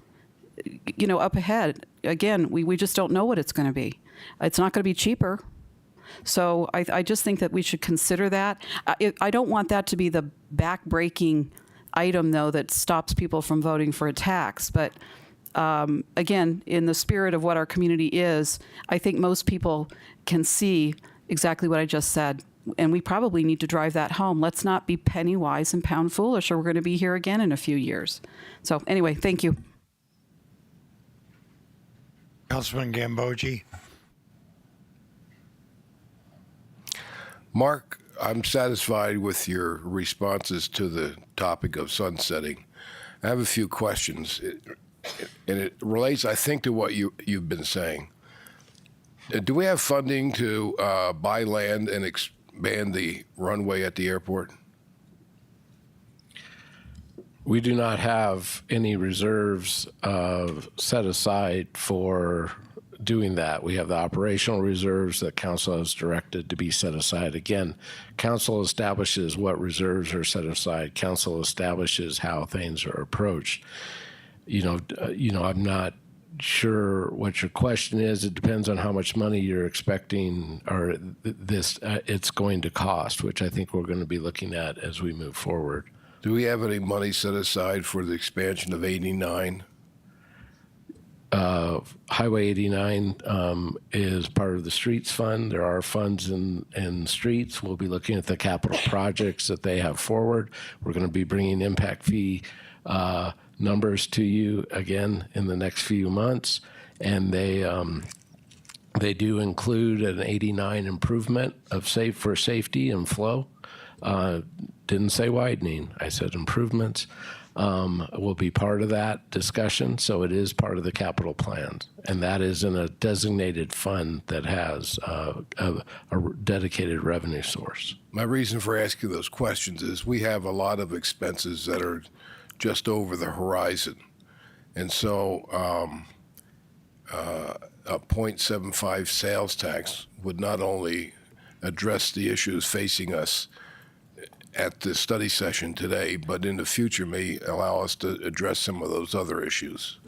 up ahead? Again, we just don't know what it's going to be. It's not going to be cheaper. So I just think that we should consider that. I don't want that to be the back-breaking item, though, that stops people from voting for a tax. But again, in the spirit of what our community is, I think most people can see exactly what I just said. And we probably need to drive that home. Let's not be penny wise and pound foolish, or we're going to be here again in a few years. So anyway, thank you. Councilman Gambogi. Mark, I'm satisfied with your responses to the topic of sunsetting. I have a few questions, and it relates, I think, to what you've been saying. Do we have funding to buy land and expand the runway at the airport? We do not have any reserves set aside for doing that. We have the operational reserves that council has directed to be set aside. Again, council establishes what reserves are set aside. Council establishes how things are approached. I'm not sure what your question is. It depends on how much money you're expecting or it's going to cost, which I think we're going to be looking at as we move forward. Do we have any money set aside for the expansion of 89? Highway 89 is part of the streets fund. There are funds in streets. We'll be looking at the capital projects that they have forward. We're going to be bringing impact fee numbers to you again in the next few months, and they do include an 89 improvement of for safety and flow. Didn't say widening. I said improvements. Will be part of that discussion, so it is part of the capital plan, and that is in a designated fund that has a dedicated revenue source. My reason for asking those questions is we have a lot of expenses that are just over the horizon, and so a 0.75 sales tax would not only address the issues facing us at the study session today, but in the future may allow us to address some of those other issues.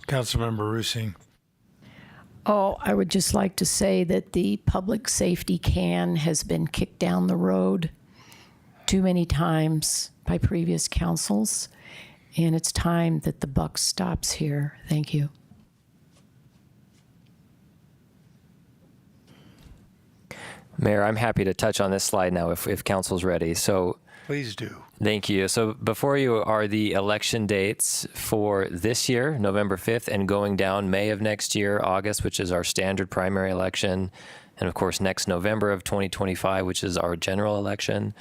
Councilmember Rusing. Oh, I would just like to say that the public safety can has been kicked down the road too many times by previous councils, and it's time that the buck stops here. Thank you. Mayor, I'm happy to touch on this slide now if council's ready. So Please do. thank you. So before you are the election dates for this year, November 5th, and going down May of next year, August, which is our standard primary election, and of course next November of 2025, which is our general election.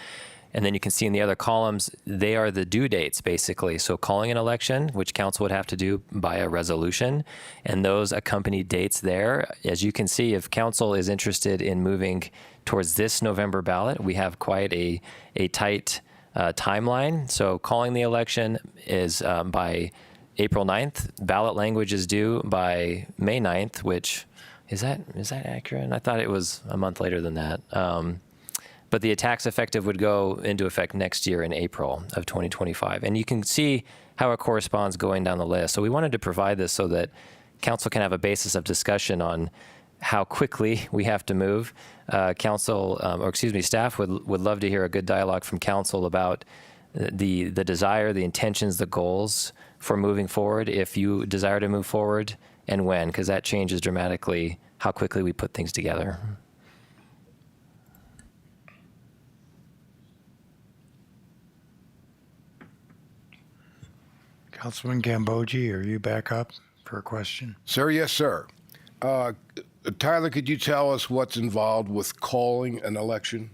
And then you can see in the other columns, they are the due dates, basically. So calling an election, which council would have to do by a resolution, and those accompanied dates there. As you can see, if council is interested in moving towards this November ballot, we have quite a tight timeline. So calling the election is by April 9th. Ballot language is due by May 9th, which, is that accurate? I thought it was a month later than that. But the tax effective would go into effect next year in April of 2025. And you can see how it corresponds going down the list. So we wanted to provide this so that council can have a basis of discussion on how quickly we have to move. Staff would love to hear a good dialogue from council about the desire, the intentions, the goals for moving forward, if you desire to move forward, and when, because that changes dramatically how quickly we put things together. Councilman Gambogi, are you back up for a question? Sir, yes, sir. Tyler, could you tell us what's involved with calling an election?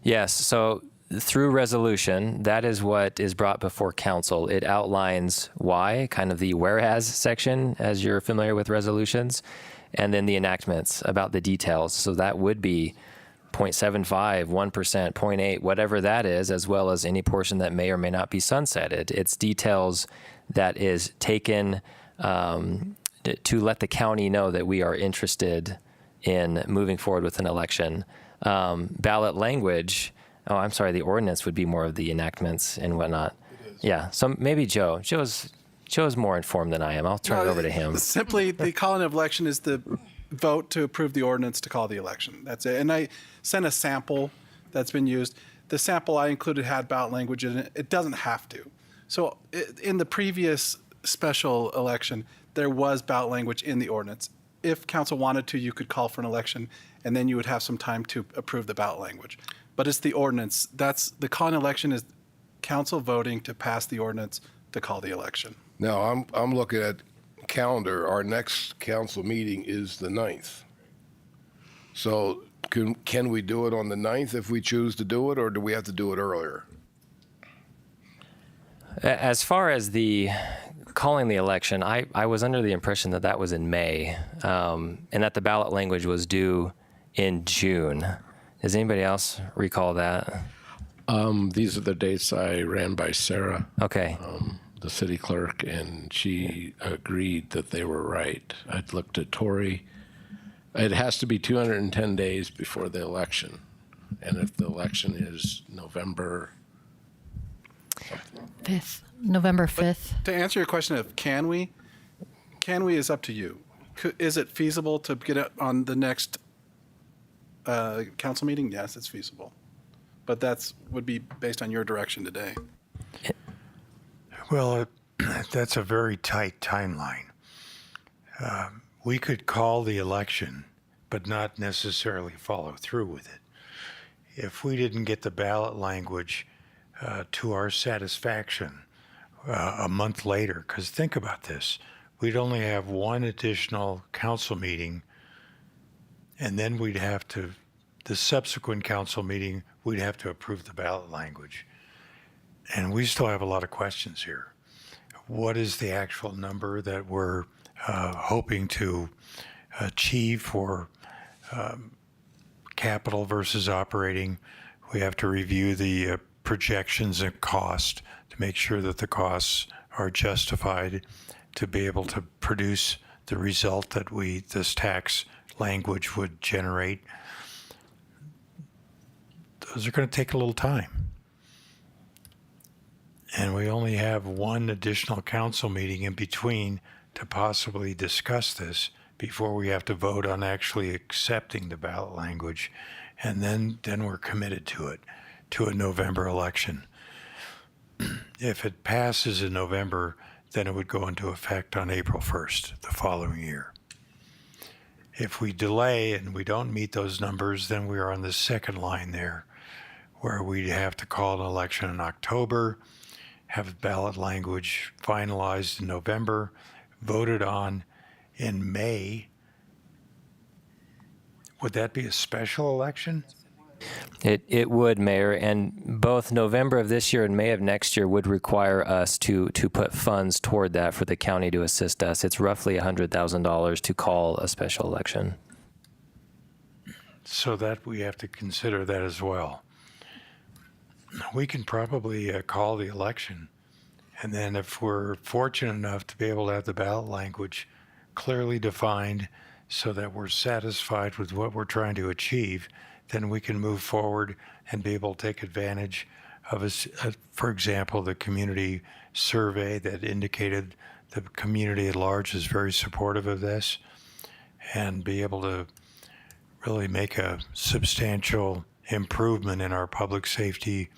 Yes, so through resolution, that is what is brought before council. It outlines why, kind of the whereas section, as you're familiar with resolutions, and then the enactments about the details. So that would be 0.75, 1%, 0.8, whatever that is, as well as any portion that may or may not be sunsetted. It's details that is taken to let the county know that we are interested in moving forward with an election. Ballot language, the ordinance would be more of the enactments and whatnot. Yeah, so maybe Joe. Joe's more informed than I am. I'll turn it over to him. Simply, the calling of election is the vote to approve the ordinance to call the election. That's it. And I sent a sample that's been used. The sample I included had ballot language in it. It doesn't have to. So in the previous special election, there was ballot language in the ordinance. If council wanted to, you could call for an election, and then you would have some time to approve the ballot language. But it's the ordinance. That's the calling election is council voting to pass the ordinance to call the election. Now, I'm looking at calendar. Our next council meeting is the 9th. So can we do it on the 9th if we choose to do it, or do we have to do it earlier? As far as the calling the election, I was under the impression that that was in May, and that the ballot language was due in June. Does anybody else recall that? These are the dates I ran by Sarah, Okay. the city clerk, and she agreed that they were right. I'd looked at Tori. It has to be 210 days before the election. And if the election is November 5th, November 5th. To answer your question of can we is up to you. Is it feasible to get it on the next council meeting? Yes, it's feasible. But would be based on your direction today. Well, that's a very tight timeline. We could call the election, but not necessarily follow through with it. If we didn't get the ballot language to our satisfaction a month later, because think about this, we'd only have one additional council meeting, and then we'd have to, the subsequent council meeting, we'd have to approve the ballot language. And we still have a lot of questions here. What is the actual number that we're hoping to achieve for capital versus operating? We have to review the projections and cost to make sure that the costs are justified to be able to produce the result that this tax language would generate. Those are going to take a little time. And we only have one additional council meeting in between to possibly discuss this before we have to vote on actually accepting the ballot language. And then we're committed to it, to a November election. If it passes in November, then it would go into effect on April 1st, the following year. If we delay and we don't meet those numbers, then we are on the second line there, where we'd have to call an election in October, have ballot language finalized in November, voted on in May. Would that be a special election? It would, Mayor, and both November of this year and May of next year would require us to put funds toward that for the county to assist us. It's roughly $100,000 to call a special election. So that we have to consider that as well. We can probably call the election, and then if we're fortunate enough to be able to have the ballot language clearly defined so that we're satisfied with what we're trying to achieve, then we can move forward and be able to take advantage of, for example, the community survey that indicated the community at large is very supportive of this, and be able to really make a substantial improvement in our public safety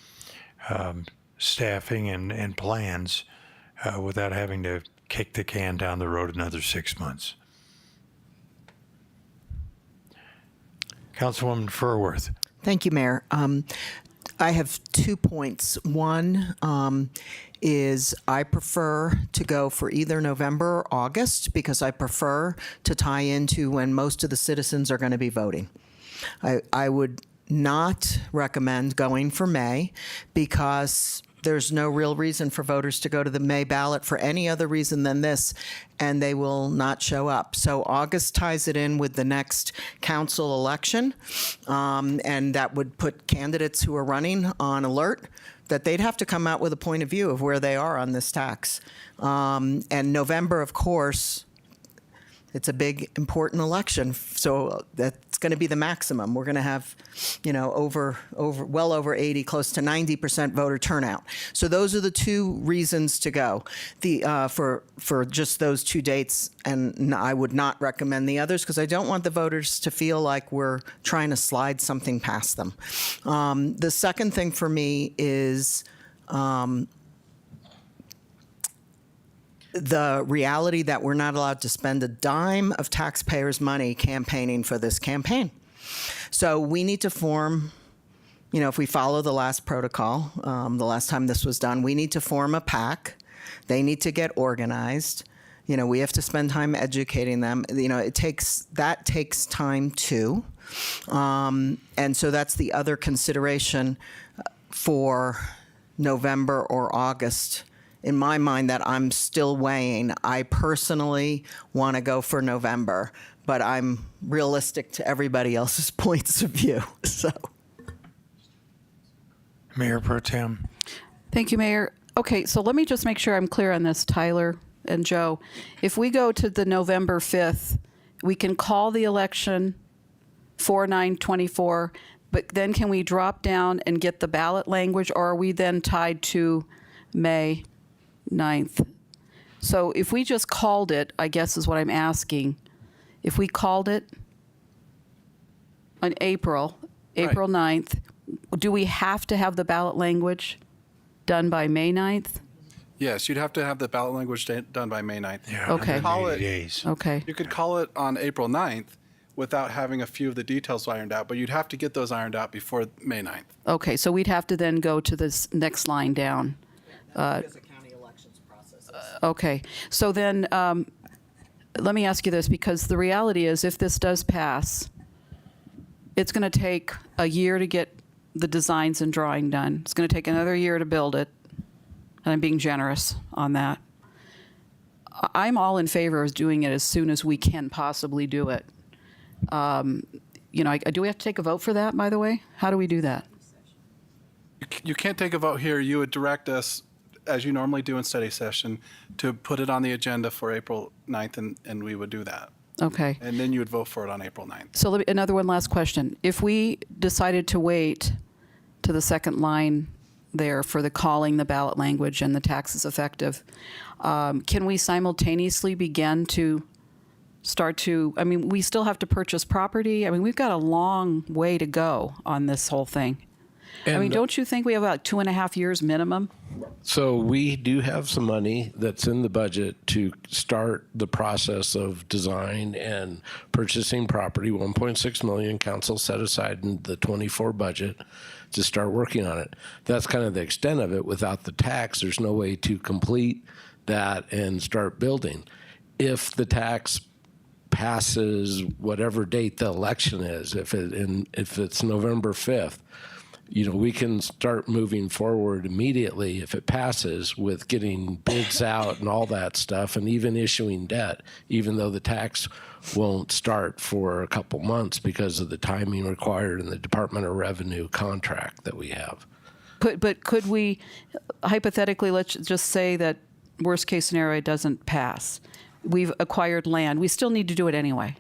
staffing and plans without having to kick the can down the road another 6 months. Councilwoman Furworth. Thank you, Mayor. I have 2 points. One is I prefer to go for either November or August because I prefer to tie into when most of the citizens are going to be voting. I would not recommend going for May because there's no real reason for voters to go to the May ballot for any other reason than this, and they will not show up. So August ties it in with the next council election, and that would put candidates who are running on alert that they'd have to come out with a point of view of where they are on this tax. And November, of course, it's a big, important election, so that's going to be the maximum. We're going to have, well over 80, close to 90% voter turnout. So those are the 2 reasons to go. For just those 2 dates, and I would not recommend the others because I don't want the voters to feel like we're trying to slide something past them. The second thing for me is the reality that we're not allowed to spend a dime of taxpayers' money campaigning for this campaign. So we need to form, if we follow the last protocol, the last time this was done, we need to form a PAC. They need to get organized. We have to spend time educating them. That takes time too. And so that's the other consideration for November or August. In my mind, that I'm still weighing. I personally want to go for November, but I'm realistic to everybody else's points of view. So, Mayor Pro Tem. Thank you, Mayor. Okay, so let me just make sure I'm clear on this, Tyler and Joe. If we go to the November 5th, we can call the election 4/9/24, but then can we drop down and get the ballot language, or are we then tied to May 9th? So if we just called it, I guess is what I'm asking. If we called it on April 9th, do we have to have the ballot language done by May 9th? Yes, you'd have to have the ballot language done by May 9th. Yeah, Okay. 180 days. Okay. You could call it on April 9th without having a few of the details ironed out, but you'd have to get those ironed out before May 9th. Okay, so we'd have to then go to this next line down. because the county elections process. Okay, so then let me ask you this, because the reality is if this does pass, it's going to take a year to get the designs and drawing done. It's going to take another year to build it, and I'm being generous on that. I'm all in favor of doing it as soon as we can possibly do it. Do we have to take a vote for that, by the way? How do we do that? You can't take a vote here. You would direct us, as you normally do in study session, to put it on the agenda for April 9th, and we would do that. Okay. And then you would vote for it on April 9th. So another one last question. If we decided to wait to the second line there for the calling the ballot language and the taxes effective, can we simultaneously begin to start to, we still have to purchase property. We've got a long way to go on this whole thing. Don't you think we have about 2.5 years minimum? So we do have some money that's in the budget to start the process of design and purchasing property. 1.6 million council set aside in the 24 budget to start working on it. That's kind of the extent of it. Without the tax, there's no way to complete that and start building. If the tax passes whatever date the election is, if it's November 5th, we can start moving forward immediately if it passes with getting bids out and all that stuff, and even issuing debt, even though the tax won't start for a couple months because of the timing required in the Department of Revenue contract that we have. But could we, hypothetically, let's just say that worst case scenario, it doesn't pass. We've acquired land. We still need to do it anyway.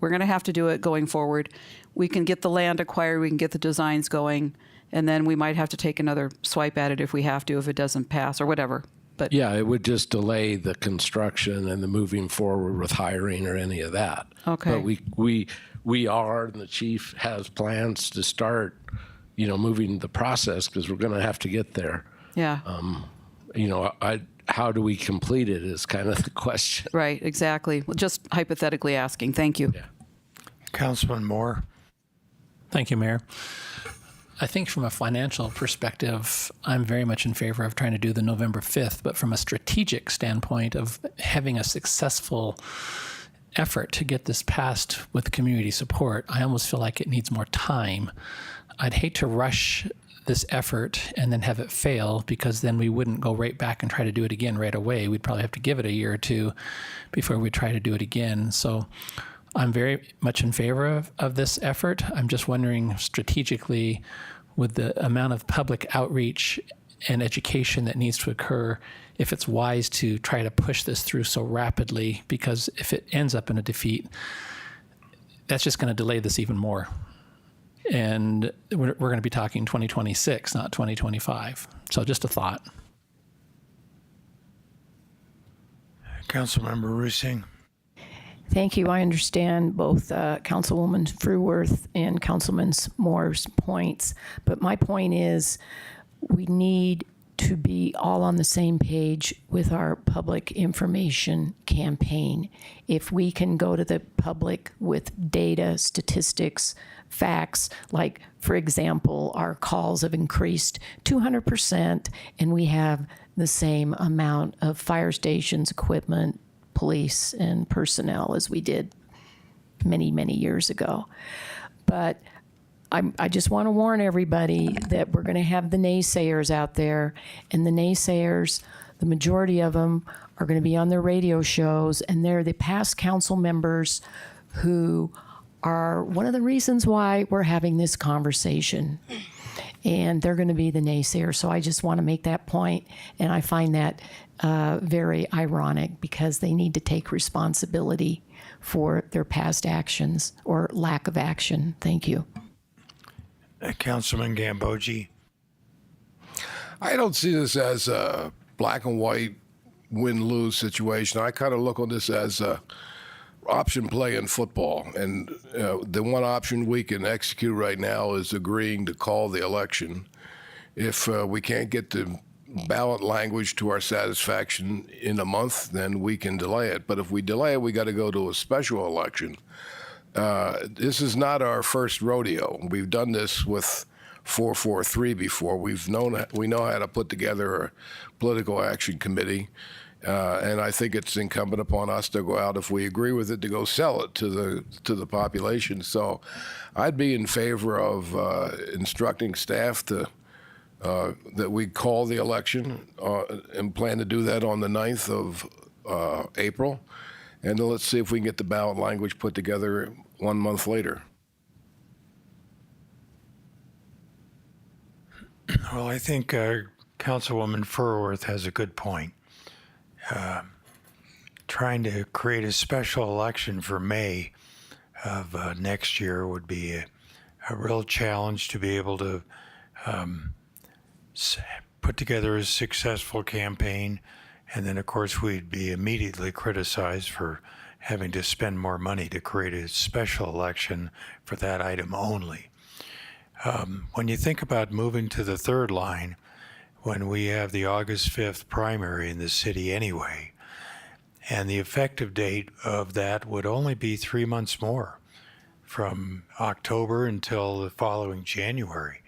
We're going to have to do it going forward. We can get the land acquired, we can get the designs going, and then we might have to take another swipe at it if we have to, if it doesn't pass or whatever. But Yeah, it would just delay the construction and the moving forward with hiring or any of that. Okay. But we are, and the chief has plans to start, moving the process because we're going to have to get there. yeah, How do we complete it is kind of the question. right, exactly. Well, just hypothetically asking. Thank you. Yeah. Councilman Moore? Thank you, Mayor. I think from a financial perspective, I'm very much in favor of trying to do the November 5th, but from a strategic standpoint of having a successful effort to get this passed with community support, I almost feel like it needs more time. I'd hate to rush this effort and then have it fail, because then we wouldn't go right back and try to do it again right away. We'd probably have to give it a year or two before we try to do it again. So I'm very much in favor of this effort. I'm just wondering strategically, with the amount of public outreach and education that needs to occur, if it's wise to try to push this through so rapidly, because if it ends up in a defeat, that's just going to delay this even more. And we're going to be talking 2026, not 2025. So just a thought. Councilmember Rusing? Thank you. I understand both Councilwoman Fruworth and Councilman Moore's points, but my point is we need to be all on the same page with our public information campaign. If we can go to the public with data, statistics, facts, like, for example, our calls have increased 200%, and we have the same amount of fire stations, equipment, police, and personnel as we did many, many years ago. But I just want to warn everybody that we're going to have the naysayers out there, and the naysayers, the majority of them are going to be on their radio shows, and they're the past council members who are one of the reasons why we're having this conversation. And they're going to be the naysayers. So I just want to make that point, and I find that very ironic, because they need to take responsibility for their past actions or lack of action. Thank you. Councilman Gambogi? I don't see this as a black and white win-lose situation. I kind of look on this as a option play in football. And the one option we can execute right now is agreeing to call the election. If we can't get the ballot language to our satisfaction in a month, then we can delay it. But if we delay it, we got to go to a special election. This is not our first rodeo. We've done this with 443 before. We know how to put together a political action committee. And I think it's incumbent upon us to go out, if we agree with it, to go sell it to the population. So I'd be in favor of instructing staff to that we call the election and plan to do that on the 9th of April. And then let's see if we can get the ballot language put together 1 month later. Well, I think Councilwoman Furworth has a good point. Trying to create a special election for May of next year would be a real challenge to be able to put together a successful campaign. And then, of course, we'd be immediately criticized for having to spend more money to create a special election for that item only. When you think about moving to the third line, when we have the August 5th primary in the city anyway, and the effective date of that would only be 3 months more, from October until the following January.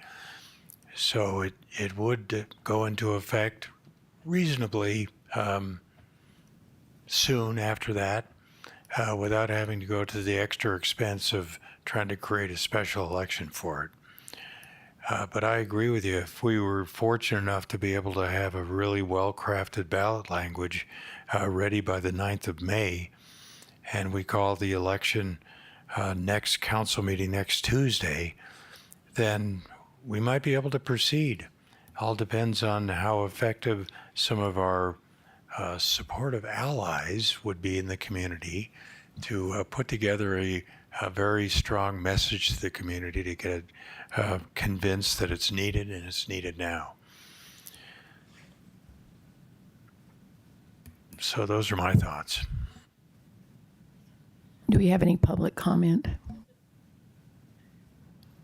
So it would go into effect reasonably soon after that, without having to go to the extra expense of trying to create a special election for it. But I agree with you. If we were fortunate enough to be able to have a really well-crafted ballot language ready by the 9th of May, and we call the election next council meeting next Tuesday, then we might be able to proceed. All depends on how effective some of our supportive allies would be in the community to put together a very strong message to the community to get convinced that it's needed, and it's needed now. So those are my thoughts. Do we have any public comment?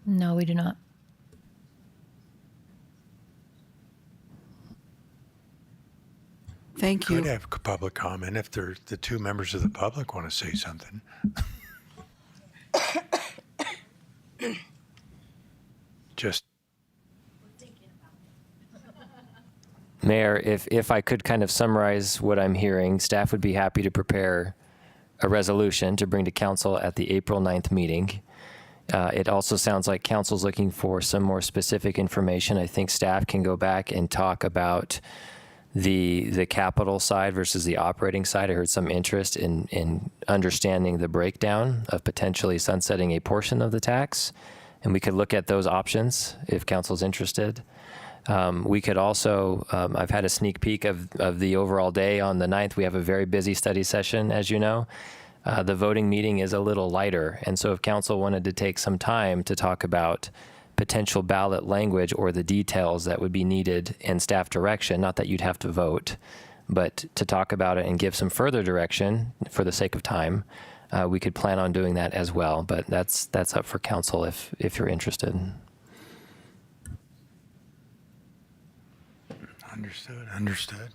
No, we do not. Thank you. Could have public comment if the two members of the public want to say something. Just Mayor, if I could kind of summarize what I'm hearing, staff would be happy to prepare a resolution to bring to council at the April 9th meeting. It also sounds like council's looking for some more specific information. I think staff can go back and talk about the capital side versus the operating side. I heard some interest in understanding the breakdown of potentially sunsetting a portion of the tax, and we could look at those options if council's interested. We could also, I've had a sneak peek of the overall day on the 9th. We have a very busy study session, as you know. The voting meeting is a little lighter, and so if council wanted to take some time to talk about potential ballot language or the details that would be needed in staff direction, not that you'd have to vote, but to talk about it and give some further direction for the sake of time, we could plan on doing that as well. But that's up for council if you're interested. Understood.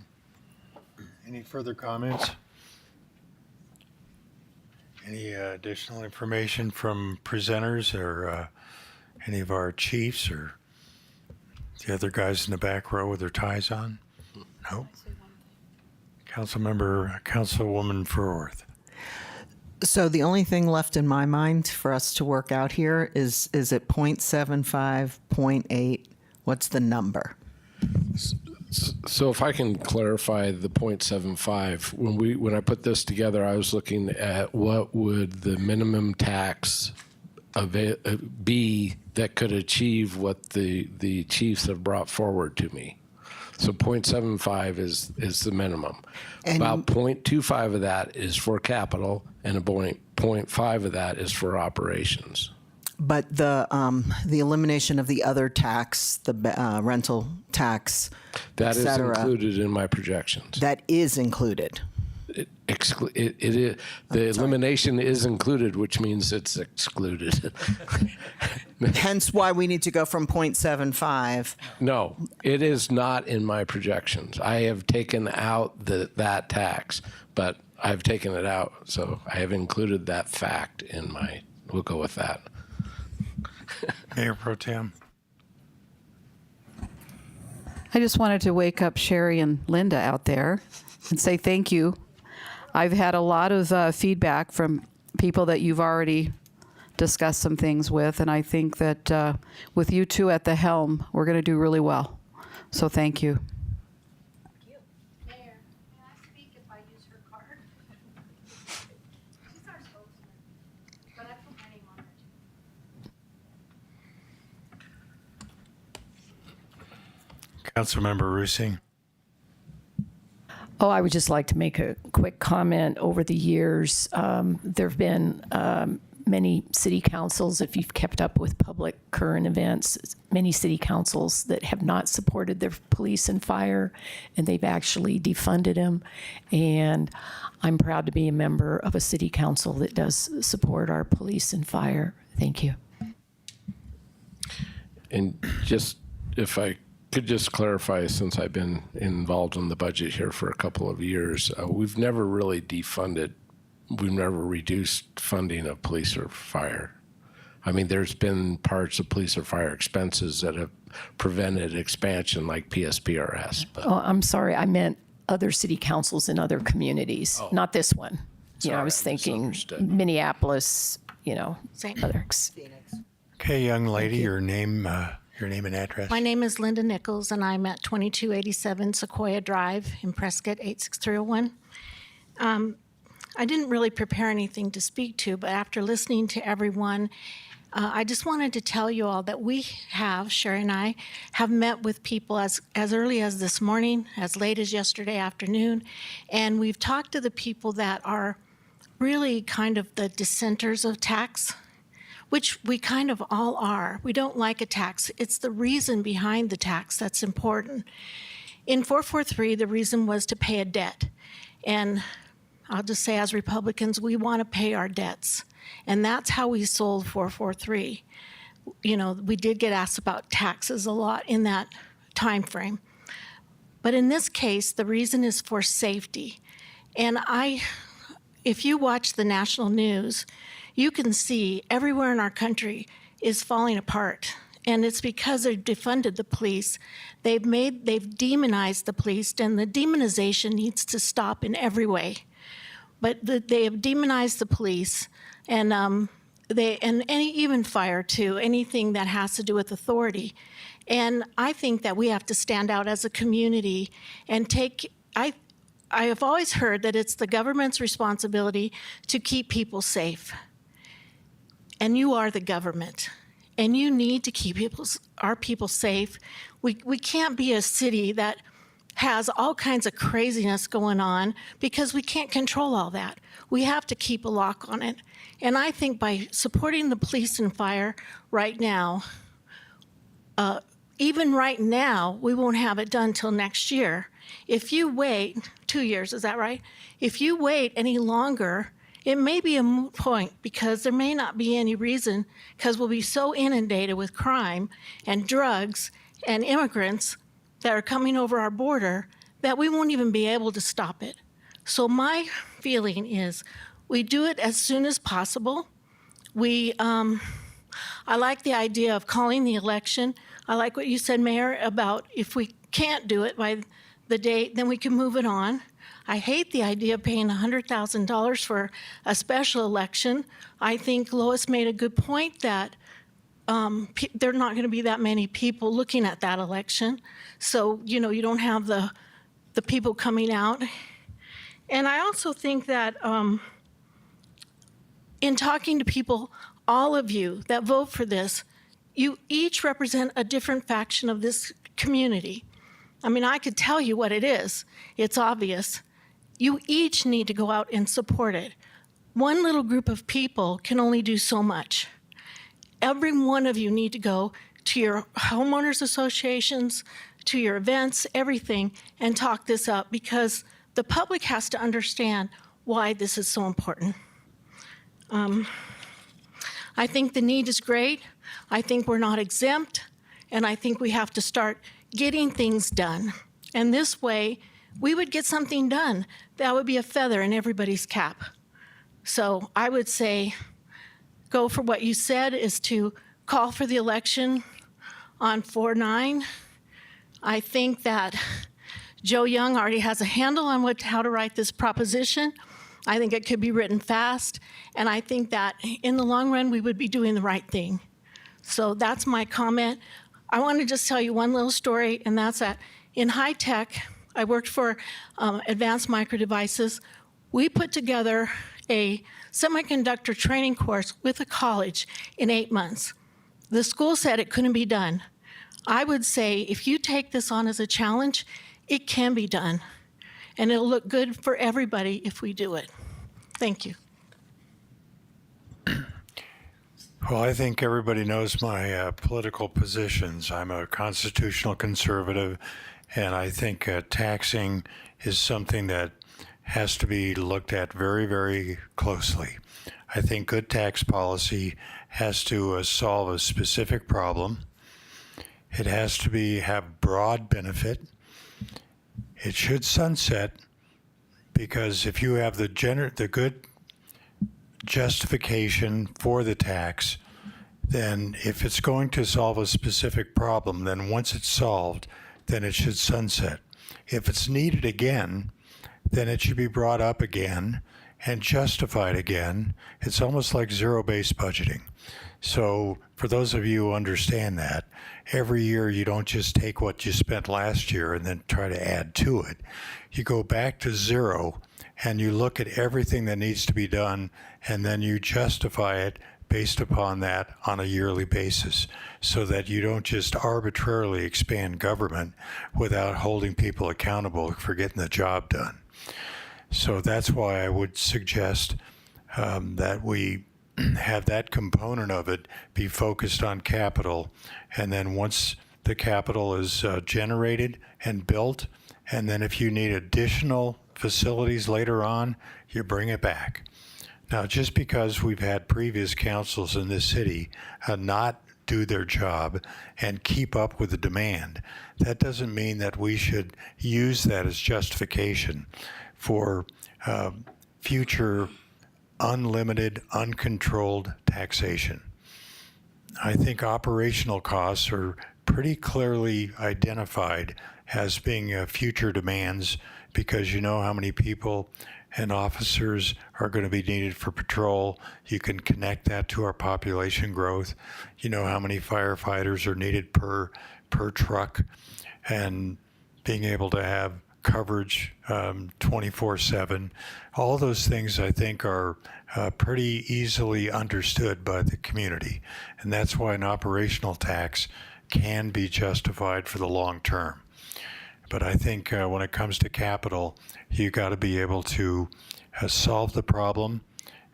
Any further comments? Any additional information from presenters or any of our chiefs or the other guys in the back row with their ties on? No. Councilwoman Ferworth. So the only thing left in my mind for us to work out here is it 0.75, 0.8? What's the number? So if I can clarify the 0.75, when I put this together, I was looking at what would the minimum tax be that could achieve what the chiefs have brought forward to me. So 0.75 is the minimum. And about 0.25 of that is for capital, and 0.5 of that is for operations. But the elimination of the other tax, the rental tax, That et is cetera, included in my projections. that is included. It is, the elimination is included, which means it's excluded. Hence why we need to go from 0.75. No, it is not in my projections. I have taken out that tax, but I've taken it out, so I have included that fact in my. We'll go with that. Mayor Pro Tem. I just wanted to wake up Sherry and Linda out there and say thank you. I've had a lot of feedback from people that you've already discussed some things with, and I think that with you two at the helm, we're going to do really well. So thank you. Mayor, may I speak if I use her card? She's our spokesman, but I put my name on it. Councilmember Rusing. Oh, I would just like to make a quick comment. Over the years, there have been many city councils, if you've kept up with public current events, many city councils that have not supported their police and fire, and they've actually defunded them. And I'm proud to be a member of a city council that does support our police and fire. Thank you. And just if I could just clarify, since I've been involved in the budget here for a couple of years, we've never really defunded, we've never reduced funding of police or fire. I mean, there's been parts of police or fire expenses that have prevented expansion, like PSPRS. But Oh, I'm sorry. I meant other city councils in other communities, not this one. I was thinking Minneapolis, others. Okay, young lady, your name and address. My name is Linda Nichols, and I'm at 2287 Sequoia Drive in Prescott, 86301. I didn't really prepare anything to speak to, but after listening to everyone, I just wanted to tell you all that we have, Sherry and I, have met with people as early as this morning, as late as yesterday afternoon, and we've talked to the people that are really kind of the dissenters of tax, which we kind of all are. We don't like a tax. It's the reason behind the tax that's important. In 443, the reason was to pay a debt. And I'll just say, as Republicans, we want to pay our debts. And that's how we sold 443. You know, we did get asked about taxes a lot in that time frame. But in this case, the reason is for safety. And if you watch the national news, you can see everywhere in our country is falling apart. And it's because they've defunded the police. They've demonized the police, and the demonization needs to stop in every way. But they have demonized the police, and even fire too, anything that has to do with authority. And I think that we have to stand out as a community and I have always heard that it's the government's responsibility to keep people safe. And you are the government. And you need to keep our people safe. We can't be a city that has all kinds of craziness going on because we can't control all that. We have to keep a lock on it. And I think by supporting the police and fire right now, even right now, we won't have it done till next year. If you wait, 2 years, is that right? If you wait any longer, it may be a moot point because there may not be any reason, because we'll be so inundated with crime and drugs and immigrants that are coming over our border that we won't even be able to stop it. So my feeling is we do it as soon as possible. I like the idea of calling the election. I like what you said, Mayor, about if we can't do it by the date, then we can move it on. I hate the idea of paying $100,000 for a special election. I think Lois made a good point that there are not going to be that many people looking at that election. So, you know, you don't have the people coming out. And I also think that in talking to people, all of you that vote for this, you each represent a different faction of this community. I mean, I could tell you what it is. It's obvious. You each need to go out and support it. One little group of people can only do so much. Every one of you need to go to your homeowners associations, to your events, everything, and talk this up because the public has to understand why this is so important. I think the need is great. I think we're not exempt, and I think we have to start getting things done. And this way, we would get something done. That would be a feather in everybody's cap. So I would say, go for what you said, is to call for the election on 4/9. I think that Joe Young already has a handle on how to write this proposition. I think it could be written fast, and I think that in the long run, we would be doing the right thing. So that's my comment. I want to just tell you one little story, and that's that in high tech, I worked for Advanced Micro Devices. We put together a semiconductor training course with a college in 8 months. The school said it couldn't be done. I would say if you take this on as a challenge, it can be done. And it'll look good for everybody if we do it. Thank you. Well, I think everybody knows my political positions. I'm a constitutional conservative, and I think taxing is something that has to be looked at very, very closely. I think good tax policy has to solve a specific problem. It has to have broad benefit. It should sunset, because if you have the good justification for the tax, then if it's going to solve a specific problem, then once it's solved, then it should sunset. If it's needed again, then it should be brought up again and justified again. It's almost like zero-based budgeting. So for those of you who understand that, every year you don't just take what you spent last year and then try to add to it. You go back to zero and you look at everything that needs to be done, and then you justify it based upon that on a yearly basis, so that you don't just arbitrarily expand government without holding people accountable for getting the job done. So that's why I would suggest that we have that component of it be focused on capital, and then once the capital is generated and built, and then if you need additional facilities later on, you bring it back. Now, just because we've had previous councils in this city not do their job and keep up with the demand, that doesn't mean that we should use that as justification for future unlimited, uncontrolled taxation. I think operational costs are pretty clearly identified as being future demands, because you know how many people and officers are going to be needed for patrol. You can connect that to our population growth. You know how many firefighters are needed per truck, and being able to have coverage 24/7. All those things I think are pretty easily understood by the community, and that's why an operational tax can be justified for the long term. But I think when it comes to capital, you got to be able to solve the problem,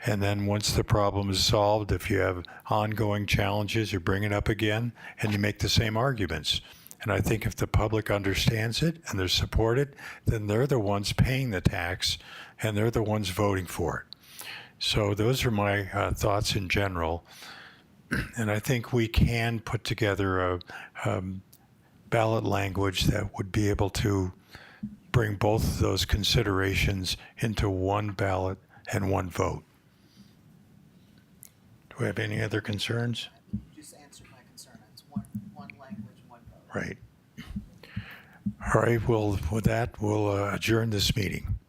and then once the problem is solved, if you have ongoing challenges, you bring it up again and you make the same arguments. And I think if the public understands it and they support it, then they're the ones paying the tax and they're the ones voting for it. So those are my thoughts in general. And I think we can put together a ballot language that would be able to bring both of those considerations into one ballot and one vote. Do we have any other concerns? Just answered my concern. It's one language, one vote. Right. All right, well, with that, we'll adjourn this meeting.